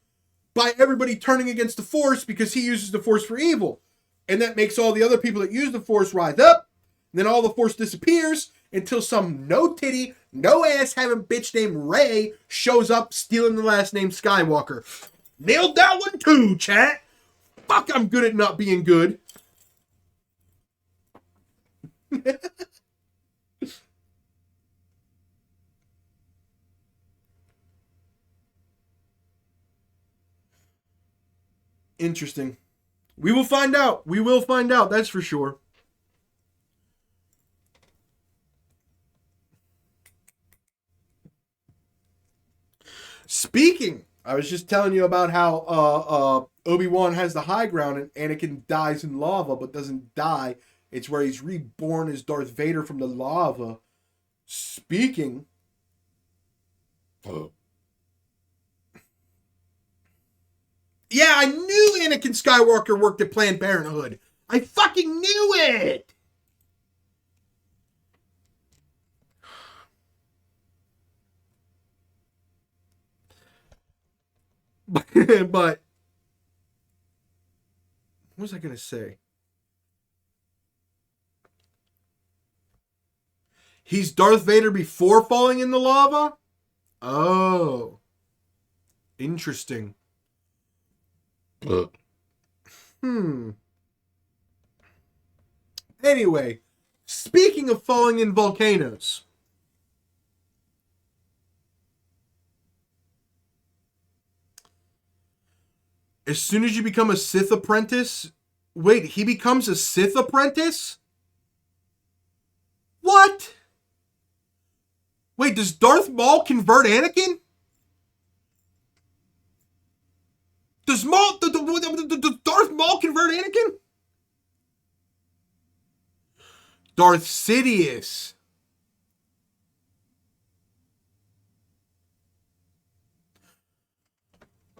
by everybody turning against the Force because he uses the Force for evil. And that makes all the other people that use the Force rise up. And then all the Force disappears until some no-titty, no-ass having bitch named Rey shows up stealing the last name Skywalker. Nailed that one too, chat. Fuck, I'm good at not being good. Interesting. We will find out. We will find out, that's for sure. Speaking, I was just telling you about how Obi-Wan has the high ground and Anakin dies in lava but doesn't die. It's where he's reborn as Darth Vader from the lava. Speaking. Yeah, I knew Anakin Skywalker worked at Planned Parenthood. I fucking knew it! But what was I gonna say? He's Darth Vader before falling in the lava? Oh. Interesting. Anyway, speaking of falling in volcanoes. As soon as you become a Sith apprentice... Wait, he becomes a Sith apprentice? What? Wait, does Darth Maul convert Anakin? Does Darth Maul convert Anakin? Darth Sidious.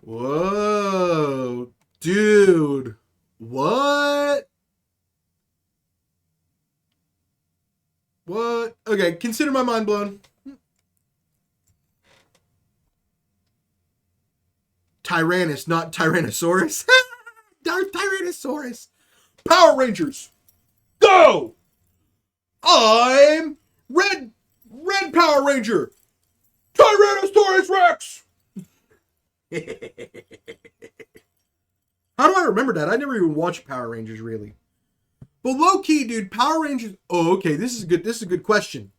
Whoa. Dude. What? What? Okay, consider my mind blown. Tyrannus, not Tyrannosaurus. Darth Tyrannosaurus. Power Rangers. Go! I'm Red Power Ranger. Tyrannosaurus Rex. How do I remember that? I never even watched Power Rangers, really. But low key, dude, Power Rangers... Oh, okay, this is good. This is a good question.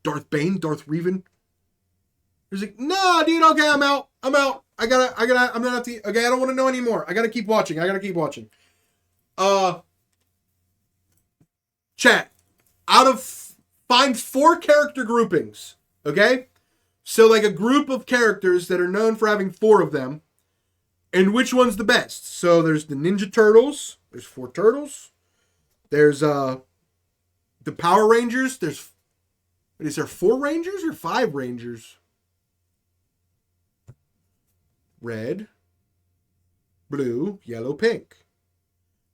Darth Bane? Darth Revan? He's like, nah, dude, okay, I'm out. I'm not have to... Okay, I don't want to know anymore. I gotta keep watching. Chat. Find 4 character groupings. Okay? So, like a group of characters that are known for having 4 of them. And which one's the best? So, there's the Ninja Turtles. There's 4 turtles. There's, the Power Rangers. Is there 4 Rangers or 5 Rangers? Red, blue, yellow, pink.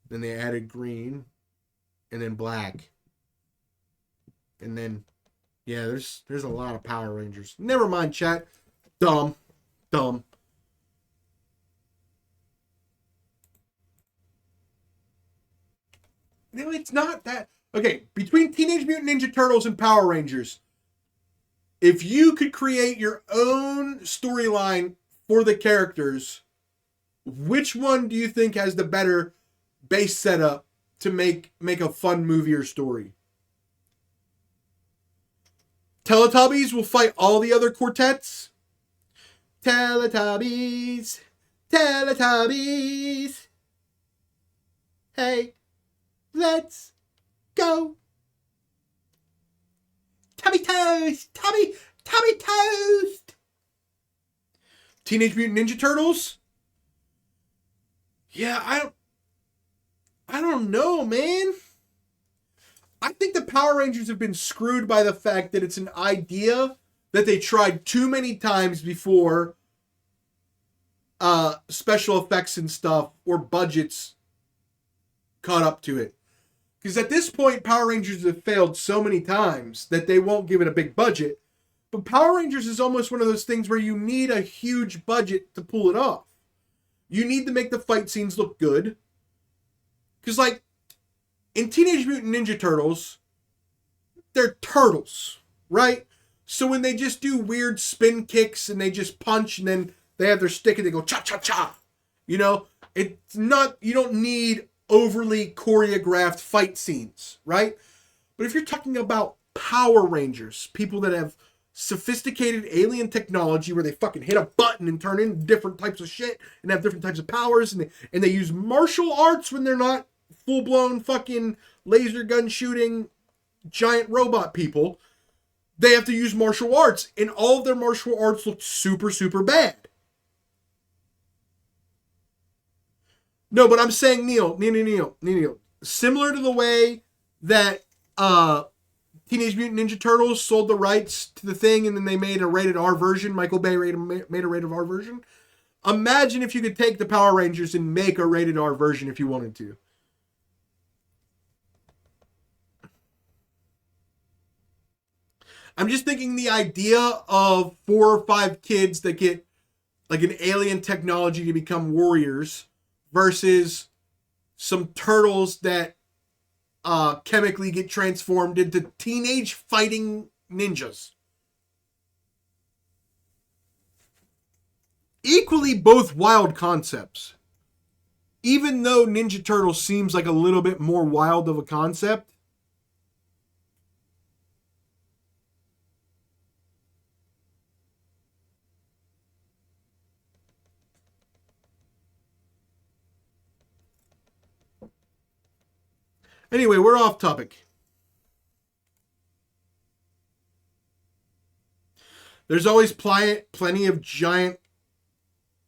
Then they added green, and then black. And then, yeah, there's a lot of Power Rangers. Never mind, chat. Dumb. No, it's not that. Okay, between Teenage Mutant Ninja Turtles and Power Rangers, if you could create your own storyline for the characters, which one do you think has the better base setup to make a fun movie or story? Teletubbies will fight all the other quartets. Teletubbies. Teletubbies. Hey, let's go. Tubby toast. Tubby toast. Teenage Mutant Ninja Turtles. Yeah, I don't know, man. I think the Power Rangers have been screwed by the fact that it's an idea that they tried too many times before special effects and stuff or budgets caught up to it. Because at this point, Power Rangers have failed so many times that they won't give it a big budget. But Power Rangers is almost one of those things where you need a huge budget to pull it off. You need to make the fight scenes look good. Because, like, in Teenage Mutant Ninja Turtles, they're turtles, right? So when they just do weird spin kicks and they just punch and then they have their stick and they go cha-cha-cha, you know? It's not, you don't need overly choreographed fight scenes, right? But if you're talking about Power Rangers, people that have sophisticated alien technology where they fucking hit a button and turn into different types of shit and have different types of powers and they use martial arts when they're not full-blown fucking laser gun shooting giant robot people, they have to use martial arts, and all of their martial arts look super, super bad. No, but I'm saying, Neil, similar to the way that Teenage Mutant Ninja Turtles sold the rights to the thing and then they made a rated R version, Michael Bay made a rated R version, imagine if you could take the Power Rangers and make a rated R version if you wanted to. I'm just thinking the idea of 4 or 5 kids that get like an alien technology to become warriors versus some turtles that chemically get transformed into teenage fighting ninjas. Equally both wild concepts. Even though Ninja Turtles seems like a little bit more wild of a concept, anyway, we're off topic. There's always plenty of giant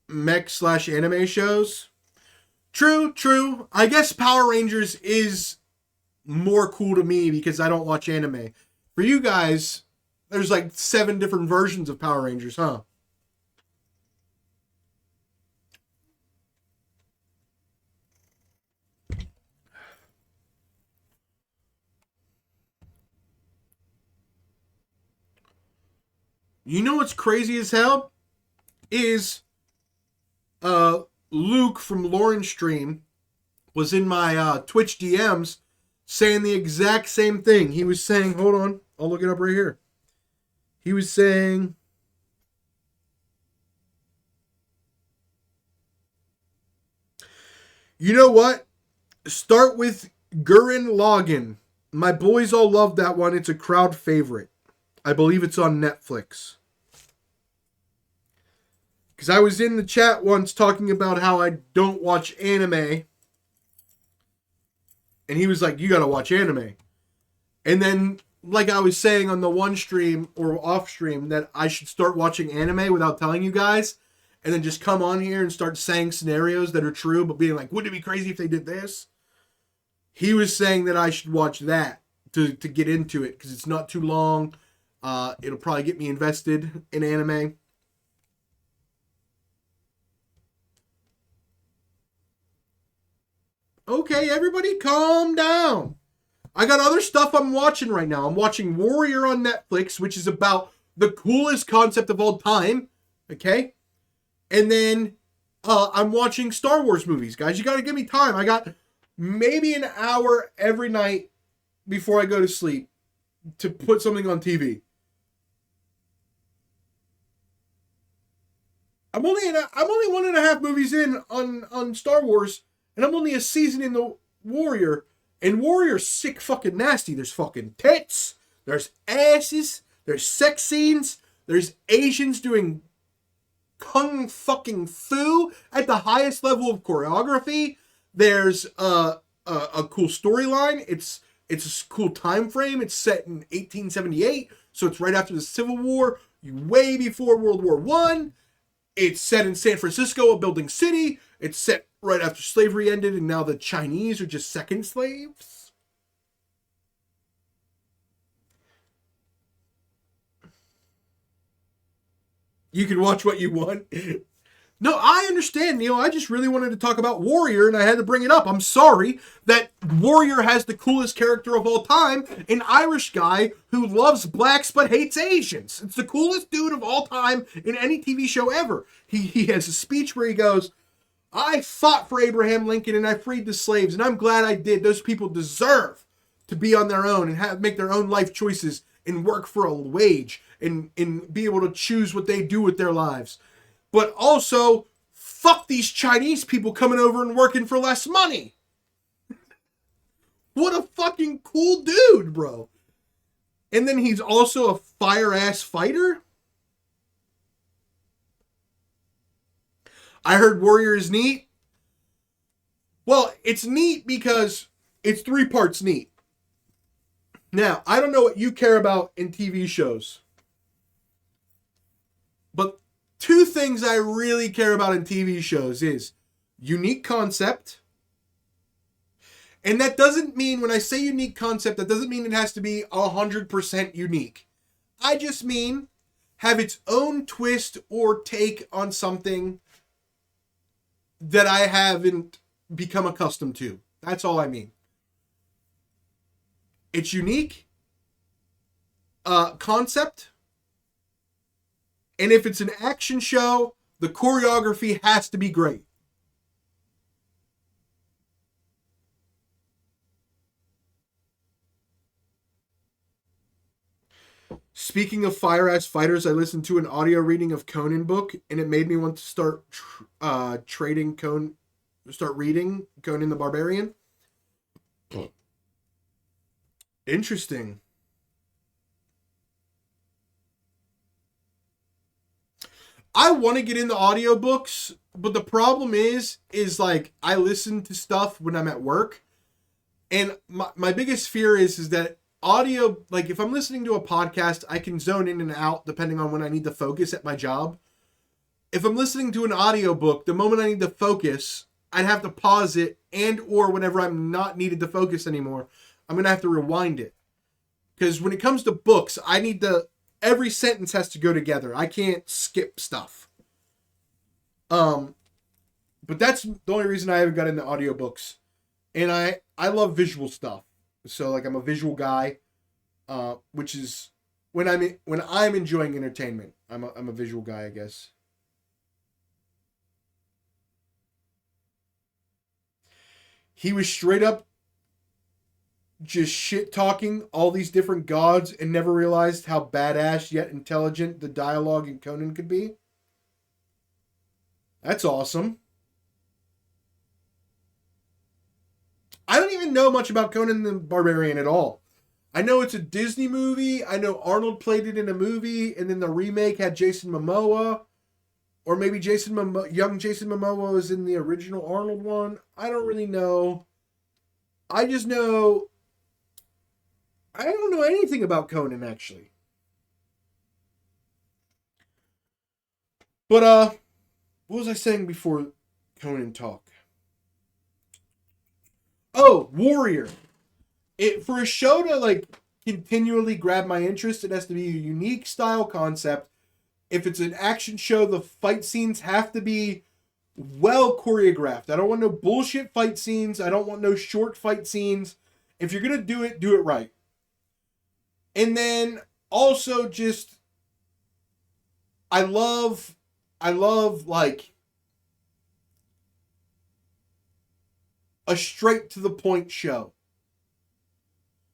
mech/anime shows. True. I guess Power Rangers is more cool to me because I don't watch anime. For you guys, there's like 7 different versions of Power Rangers, huh? You know what's crazy as hell? Is Luke from Lauren's stream was in my Twitch DMs saying the exact same thing. He was saying, hold on, I'll look it up right here. He was saying, you know what? Start with Gurren Lagann. My boys all love that one. It's a crowd favorite. I believe it's on Netflix. Because I was in the chat once talking about how I don't watch anime. And he was like, you gotta watch anime. And then, like I was saying on the one stream or off stream, that I should start watching anime without telling you guys. And then just come on here and start saying scenarios that are true, but being like, wouldn't it be crazy if they did this? He was saying that I should watch that to get into it. Because it's not too long. It'll probably get me invested in anime. Okay, everybody calm down. I got other stuff I'm watching right now. I'm watching Warrior on Netflix, which is about the coolest concept of all time. Okay? And then I'm watching Star Wars movies, guys. You got to give me time. I got maybe an hour every night before I go to sleep to put something on TV. I'm only 1.5 movies in on Star Wars, and I'm only a season in the Warrior. And Warrior's sick fucking nasty. There's fucking tits. There's asses. There's sex scenes. There's Asians doing kung fucking fu at the highest level of choreography. There's a cool storyline. It's a cool time frame. It's set in 1878, so it's right after the Civil War, way before World War One. It's set in San Francisco, a building city. It's set right after slavery ended, and now the Chinese are just second slaves. You can watch what you want. No, I understand, Neil. I just really wanted to talk about Warrior, and I had to bring it up. I'm sorry that Warrior has the coolest character of all time, an Irish guy who loves blacks but hates Asians. It's the coolest dude of all time in any TV show ever. He has a speech where he goes, I fought for Abraham Lincoln and I freed the slaves, and I'm glad I did. Those people deserve to be on their own and make their own life choices and work for a wage and be able to choose what they do with their lives. But also, fuck these Chinese people coming over and working for less money. What a fucking cool dude, bro. And then he's also a fire-ass fighter. I heard Warrior is neat. Well, it's neat because it's 3 parts neat. Now, I don't know what you care about in TV shows, but 2 things I really care about in TV shows is unique concept. And that doesn't mean, when I say unique concept, that doesn't mean it has to be 100% unique. I just mean have its own twist or take on something that I haven't become accustomed to. That's all I mean. It's unique concept. And if it's an action show, the choreography has to be great. Speaking of fire-ass fighters, I listened to an audio reading of Conan book, and it made me want to start reading Conan the Barbarian. Interesting. I want to get into audiobooks, but the problem is like I listen to stuff when I'm at work, and my biggest fear is that audio, like if I'm listening to a podcast, I can zone in and out depending on when I need to focus at my job. If I'm listening to an audiobook, the moment I need to focus, I'd have to pause it, and or whenever I'm not needed to focus anymore, I'm going to have to rewind it. Because when it comes to books, every sentence has to go together. I can't skip stuff. But that's the only reason I haven't got into audiobooks. And I love visual stuff. So like I'm a visual guy, which is when I'm enjoying entertainment. I'm a visual guy, I guess. He was straight up just shit talking all these different gods and never realized how badass yet intelligent the dialogue in Conan could be. That's awesome. I don't even know much about Conan the Barbarian at all. I know it's a Disney movie. I know Arnold played it in a movie, and then the remake had Jason Momoa. Or maybe young Jason Momoa was in the original Arnold one. I don't really know. I just know I don't know anything about Conan, actually. But, what was I saying before Conan talk? Oh, Warrior. For a show to, like, continually grab my interest, it has to be a unique style concept. If it's an action show, the fight scenes have to be well choreographed. I don't want no bullshit fight scenes. I don't want no short fight scenes. If you're going to do it right. And then also just, I love like a straight to the point show.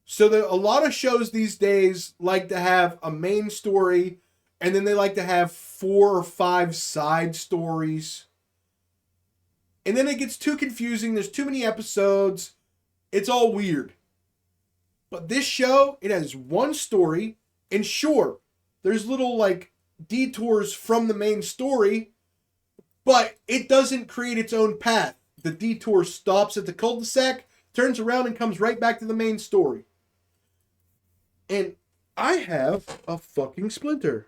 So that a lot of shows these days like to have a main story and then they like to have 4 or 5 side stories. And then it gets too confusing. There's too many episodes. It's all weird. But this show, it has one story. And sure, there's little like detours from the main story. but it doesn't create its own path. The detour stops at the cul-de-sac, turns around, and comes right back to the main story. And I have a fucking splinter.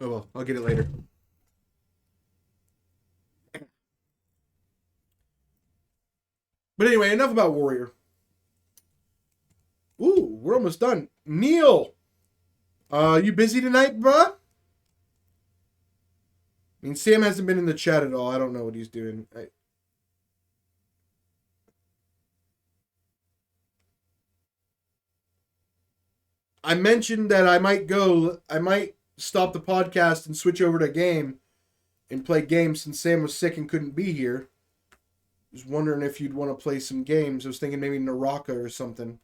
Oh well, I'll get it later. But anyway, enough about Warrior. Ooh, we're almost done. Neil, you busy tonight, bruh? I mean, Sam hasn't been in the chat at all. I don't know what he's doing. I mentioned that I might stop the podcast and switch over to game and play games since Sam was sick and couldn't be here. I was wondering if you'd want to play some games. I was thinking maybe Naraka or something.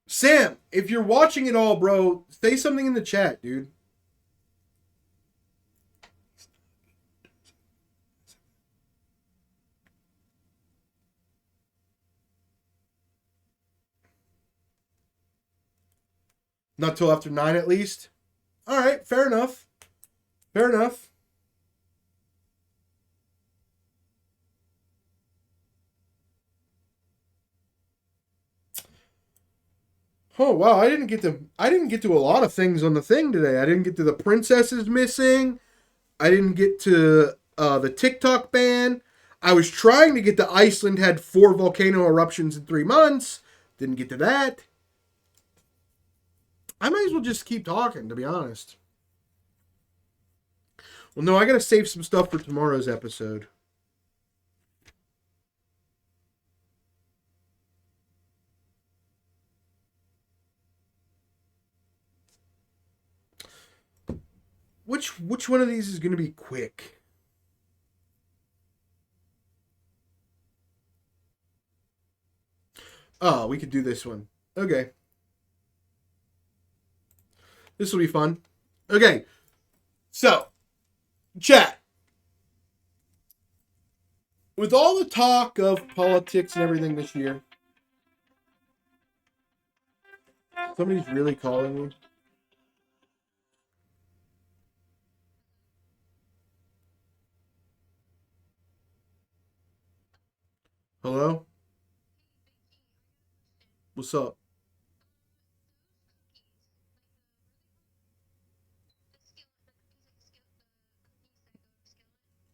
Sam, if you're watching it all, bro, say something in the chat, dude. Not till after 9 at least? Alright, fair enough. Fair enough. Oh wow, I didn't get to a lot of things on the thing today. I didn't get to the princesses missing. I didn't get to the TikTok ban. I was trying to get to Iceland had 4 volcano eruptions in 3 months. Didn't get to that. I might as well just keep talking, to be honest. Well, no, I gotta save some stuff for tomorrow's episode. Which one of these is gonna be quick? Oh, we could do this one. Okay. This will be fun. Okay. So, chat. With all the talk of politics and everything this year, somebody's really calling me. Hello? What's up?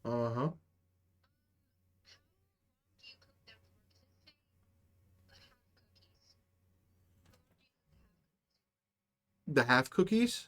Uh-huh. The half cookies?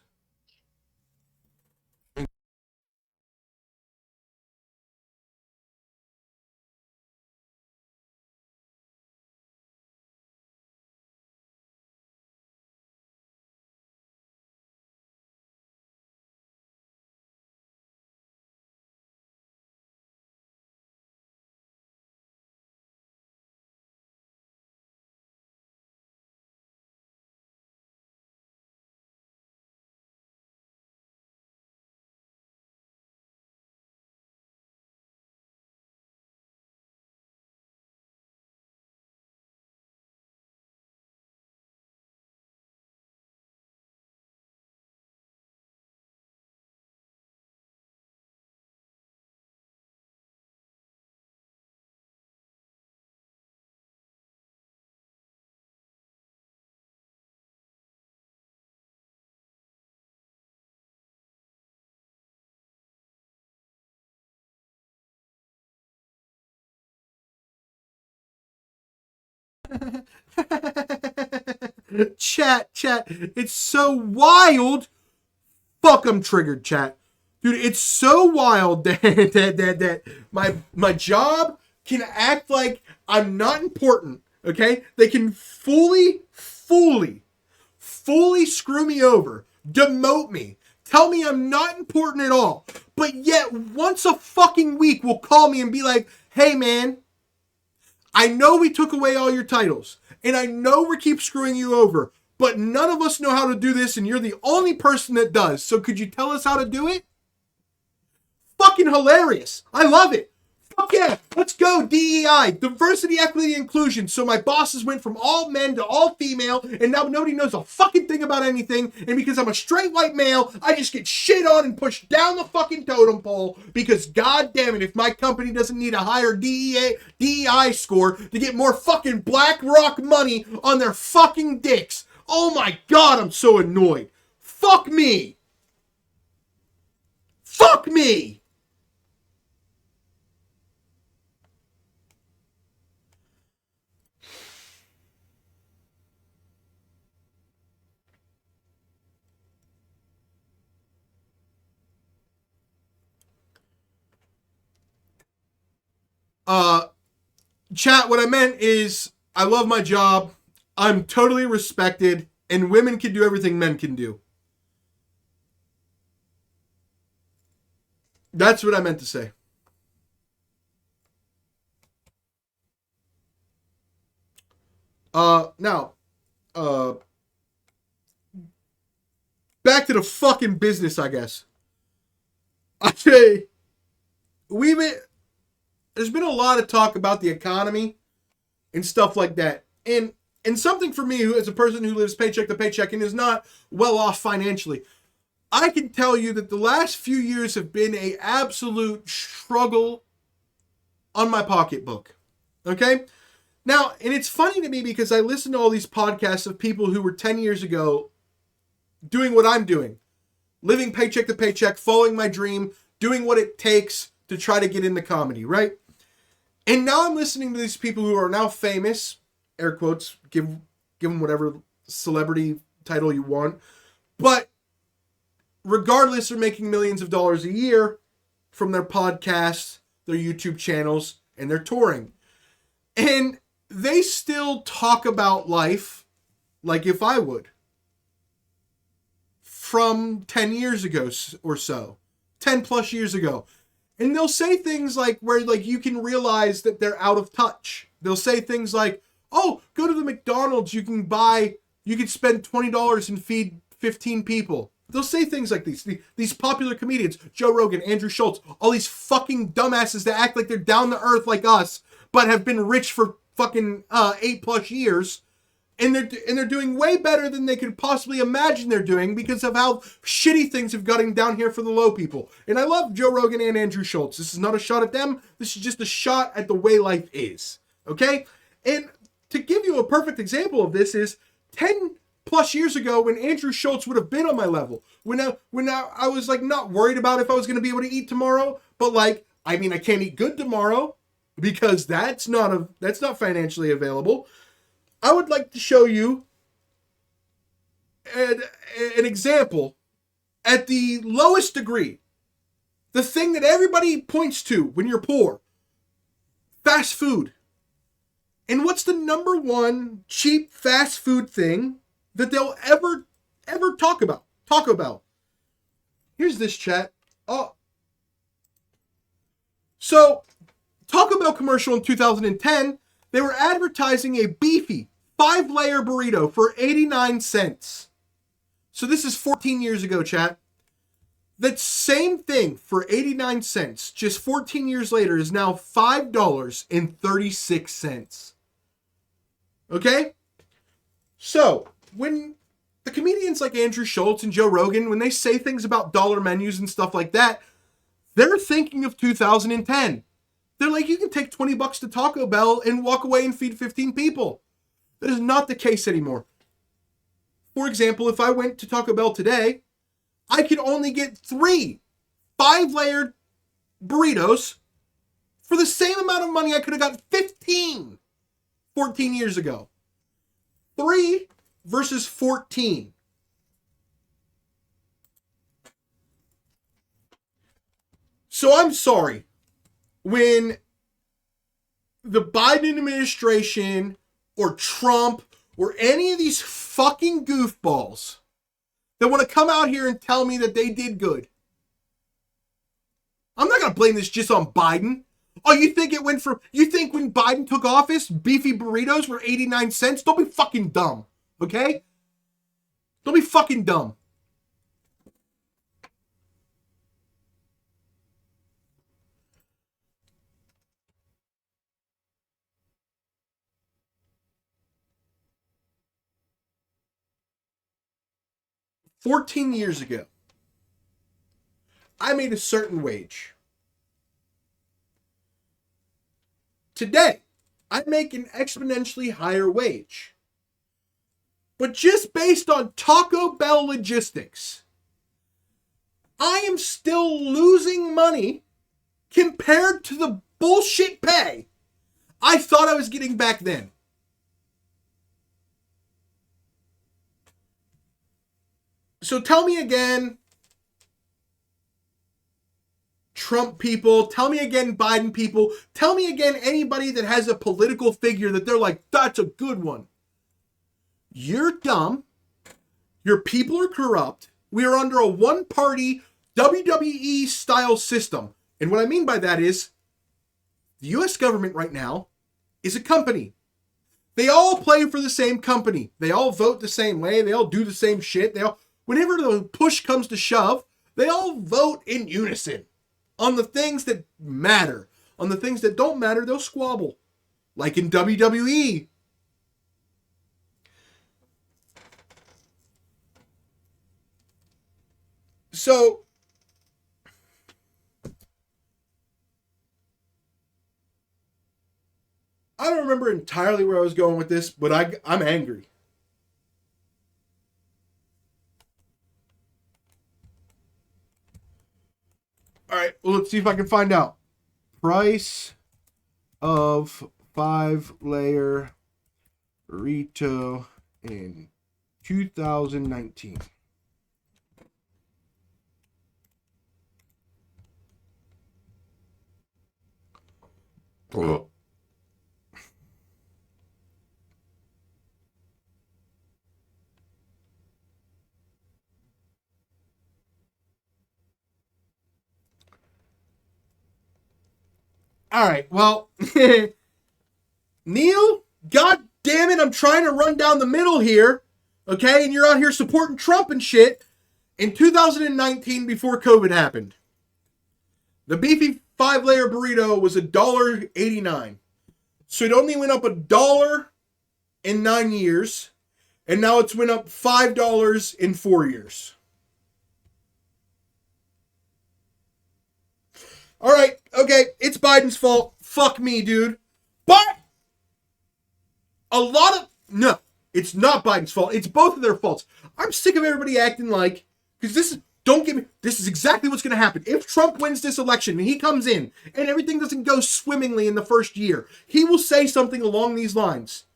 Chat. It's so wild. Fuck, I'm triggered, chat. Dude, it's so wild that my job can act like I'm not important, okay? They can fully screw me over, demote me, tell me I'm not important at all, but yet once a fucking week will call me and be like, hey man, I know we took away all your titles, and I know we keep screwing you over, but none of us know how to do this, and you're the only person that does. So could you tell us how to do it? Fucking hilarious. I love it. Fuck yeah. Let's go, DEI. Diversity, equity, inclusion. So my bosses went from all men to all female, and now nobody knows a fucking thing about anything. And because I'm a straight white male, I just get shit on and pushed down the fucking totem pole because god damn it, if my company doesn't need a higher DEI score to get more fucking BlackRock money on their fucking dicks. Oh my god, I'm so annoyed. Fuck me. Fuck me. Chat, what I meant is I love my job. I'm totally respected, and women can do everything men can do. That's what I meant to say. Now, back to the fucking business, I guess. I say, there's been a lot of talk about the economy and stuff like that. And something for me, as a person who lives paycheck to paycheck and is not well off financially, I can tell you that the last few years have been an absolute struggle on my pocketbook. Okay? Now, and it's funny to me because I listen to all these podcasts of people who were 10 years ago doing what I'm doing. Living paycheck to paycheck, following my dream, doing what it takes to try to get into comedy, right? And now I'm listening to these people who are now famous, air quotes, give them whatever celebrity title you want, but regardless, are making millions of dollars a year from their podcasts, their YouTube channels, and their touring. And they still talk about life like if I would. From 10 years ago or so. 10 plus years ago. And they'll say things like where like you can realize that they're out of touch. They'll say things like, oh, go to the McDonald's, you can spend $20 and feed 15 people. They'll say things like these popular comedians, Joe Rogan, Andrew Schultz, all these fucking dumbasses that act like they're down to earth like us, but have been rich for fucking 8+ years. And they're doing way better than they could possibly imagine they're doing because of how shitty things have gotten down here for the low people. And I love Joe Rogan and Andrew Schultz. This is not a shot at them. This is just a shot at the way life is. Okay? And to give you a perfect example of this is 10+ years ago when Andrew Schultz would have been on my level. When I was like not worried about if I was going to be able to eat tomorrow. But like, I mean, I can't eat good tomorrow because that's not financially available. I would like to show you an example at the lowest degree. The thing that everybody points to when you're poor. Fast food. And what's the number one cheap fast food thing that they'll ever talk about? Taco Bell. Here's this chat. Oh. So, Taco Bell commercial in 2010, they were advertising a beefy 5-layer burrito for 89 cents. So this is 14 years ago, chat. That same thing for 89 cents, just 14 years later, is now $5.36. Okay? So, when the comedians like Andrew Schultz and Joe Rogan, when they say things about dollar menus and stuff like that, they're thinking of 2010. They're like, you can take $20 to Taco Bell and walk away and feed 15 people. That is not the case anymore. For example, if I went to Taco Bell today, I could only get 3 5-layered burritos for the same amount of money I could have got 14 years ago. 3 versus 14. So I'm sorry. When the Biden administration or Trump or any of these fucking goofballs that want to come out here and tell me that they did good. I'm not going to blame this just on Biden. Oh, you think when Biden took office, beefy burritos were 89 cents? Don't be fucking dumb, okay? Don't be fucking dumb. $14 years ago, I made a certain wage. Today, I make an exponentially higher wage. But just based on Taco Bell logistics, I am still losing money compared to the bullshit pay I thought I was getting back then. So tell me again, Trump people, tell me again, Biden people, tell me again, anybody that has a political figure that they're like, that's a good one. You're dumb. Your people are corrupt. We are under a one-party WWE style system. And what I mean by that is the U.S. government right now is a company. They all play for the same company. They all vote the same way. They all do the same shit. Whenever the push comes to shove, they all vote in unison on the things that matter. On the things that don't matter, they'll squabble. Like in WWE. So, I don't remember entirely where I was going with this, but I'm angry. All right, well, let's see if I can find out. Price of 5-layer burrito in 2019. Oh. All right, well, Neil, god damn it, I'm trying to run down the middle here, okay? And you're out here supporting Trump and shit. In 2019, before COVID happened, the beefy 5-layer burrito was $1.89. So it only went up $1 in 9 years, and now it's went up $5 in 4 years. All right, okay, it's Biden's fault. Fuck me, dude. But no, it's not Biden's fault. It's both of their faults. I'm sick of everybody acting like, because this is exactly what's going to happen. If Trump wins this election and he comes in and everything doesn't go swimmingly in the first year, he will say something along these lines.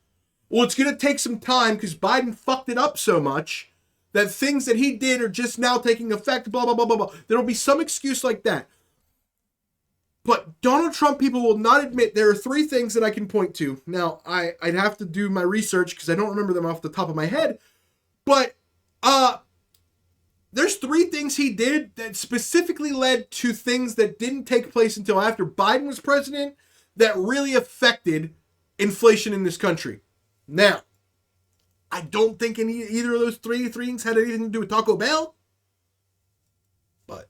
Well, it's going to take some time because Biden fucked it up so much that things that he did are just now taking effect, blah, blah, blah, blah, blah. There will be some excuse like that. But Donald Trump people will not admit there are 3 things that I can point to. Now, I'd have to do my research because I don't remember them off the top of my head. But there's 3 things he did that specifically led to things that didn't take place until after Biden was president that really affected inflation in this country. Now, I don't think either of those 3 things had anything to do with Taco Bell. But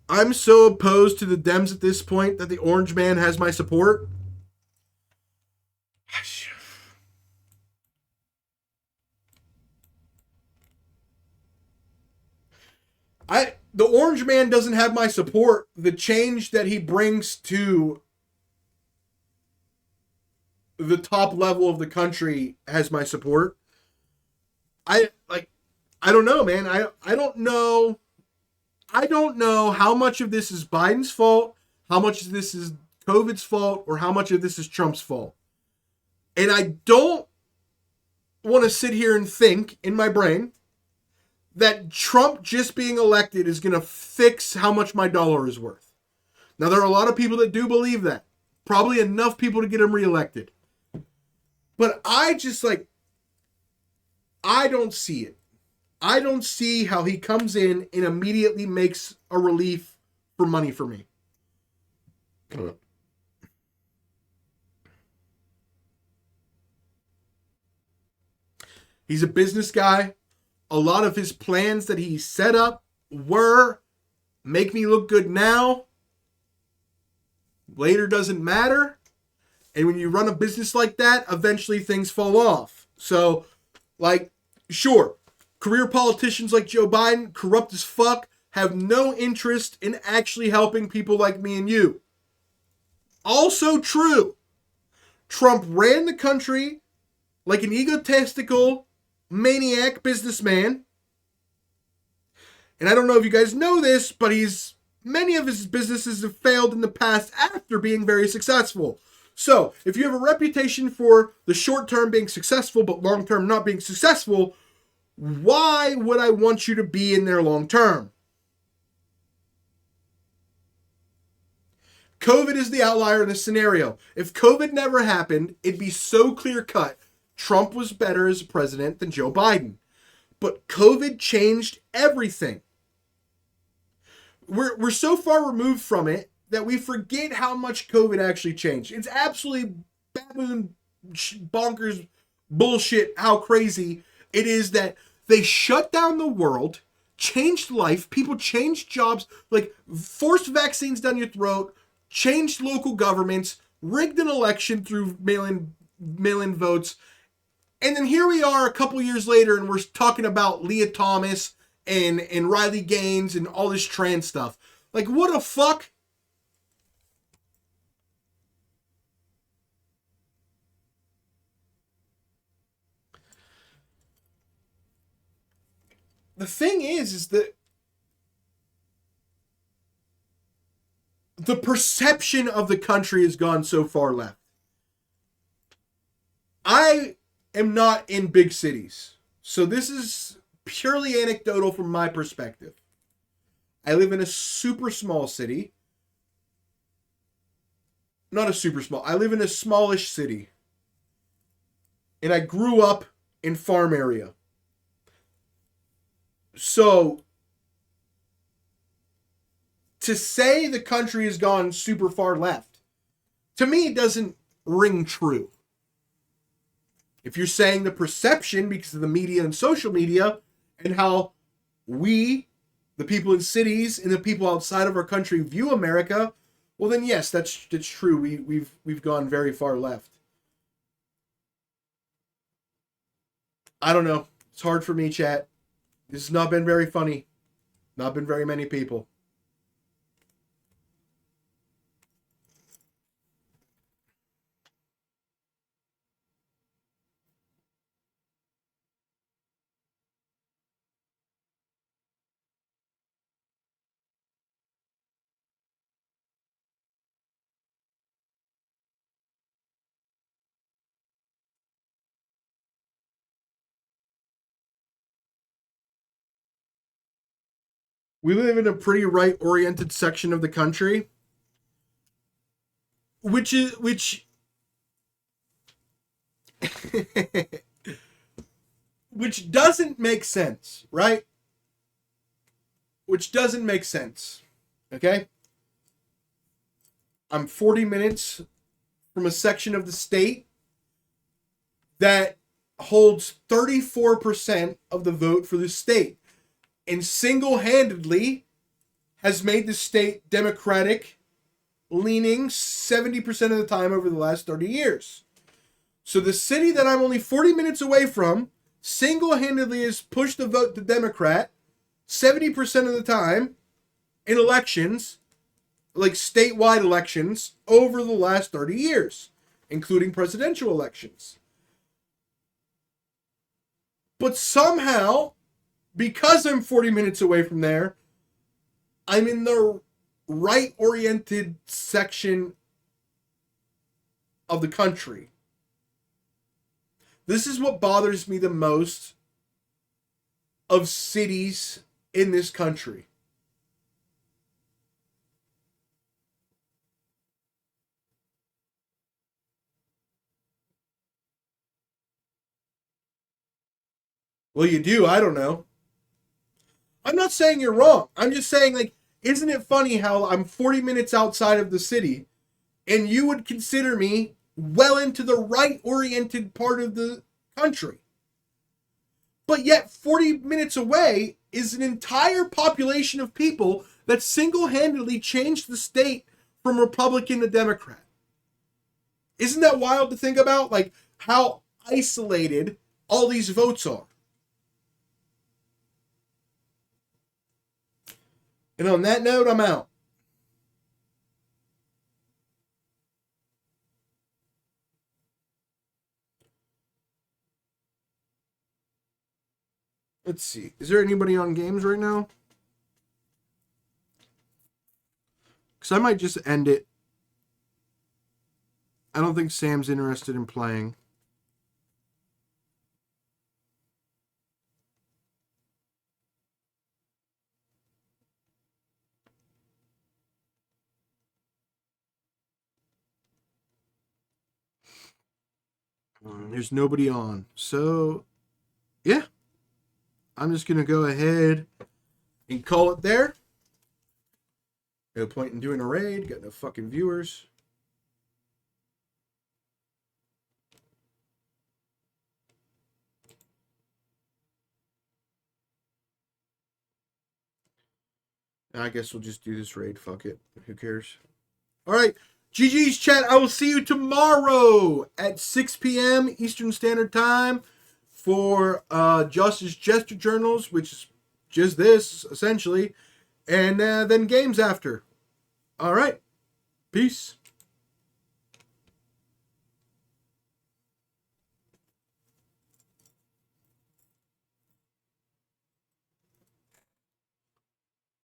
I'm so opposed to the Dems at this point that the Orange Man has my support. The Orange Man doesn't have my support. The change that he brings to the top level of the country has my support. I don't know, man. I don't know. I don't know how much of this is Biden's fault, how much of this is COVID's fault, or how much of this is Trump's fault. And I don't want to sit here and think in my brain that Trump just being elected is going to fix how much my dollar is worth. Now, there are a lot of people that do believe that. Probably enough people to get him reelected. But I don't see it. I don't see how he comes in and immediately makes a relief for money for me. He's a business guy. A lot of his plans that he set up were make me look good now. Later doesn't matter. And when you run a business like that, eventually things fall off. So, like, sure, career politicians like Joe Biden, corrupt as fuck, have no interest in actually helping people like me and you. Also true. Trump ran the country like an egotistical maniac businessman. And I don't know if you guys know this, but many of his businesses have failed in the past after being very successful. So, if you have a reputation for the short term being successful, but long term not being successful, why would I want you to be in there long term? COVID is the outlier in this scenario. If COVID never happened, it'd be so clear cut. Trump was better as a president than Joe Biden. But COVID changed everything. We're so far removed from it that we forget how much COVID actually changed. It's absolutely baboon bonkers bullshit how crazy it is that they shut down the world, changed life, people changed jobs, like forced vaccines down your throat, changed local governments, rigged an election through mail-in votes. And then here we are a couple years later and we're talking about Leah Thomas and Riley Gaines and all this trans stuff. Like, what the fuck? The thing is that the perception of the country has gone so far left. I am not in big cities, so this is purely anecdotal from my perspective. I live in a super small city. Not a super small. I live in a smallish city. And I grew up in farm area. So, to say the country has gone super far left, to me it doesn't ring true. If you're saying the perception because of the media and social media and how we, the people in cities and the people outside of our country view America, well then yes, that's true. We've gone very far left. I don't know. It's hard for me, chat. This has not been very funny. Not been very many people. We live in a pretty right-oriented section of the country, which which doesn't make sense, right? Which doesn't make sense. Okay? I'm 40 minutes from a section of the state that holds 34% of the vote for the state. And single-handedly has made the state Democratic leaning 70% of the time over the last 30 years. So the city that I'm only 40 minutes away from single-handedly has pushed the vote to Democrat 70% of the time in elections, like statewide elections, over the last 30 years, including presidential elections. But somehow, because I'm 40 minutes away from there, I'm in the right-oriented section of the country. This is what bothers me the most of cities in this country. Well, you do. I don't know. I'm not saying you're wrong. I'm just saying, like, Isn't it funny how I'm 40 minutes outside of the city and you would consider me well into the right-oriented part of the country? But yet 40 minutes away is an entire population of people that single-handedly changed the state from Republican to Democrat. Isn't that wild to think about? Like, how isolated all these votes are. And on that note, I'm out. Let's see. Is there anybody on games right now? Because I might just end it. I don't think Sam's interested in playing. There's nobody on. So, yeah. I'm just going to go ahead and call it there. No point in doing a raid. Got no fucking viewers. I guess we'll just do this raid. Fuck it. Who cares? All right. GG's chat. I will see you tomorrow at 6 p.m. Eastern Standard Time for Justice Jester Journals, which is just this, essentially. And then games after. All right. Peace.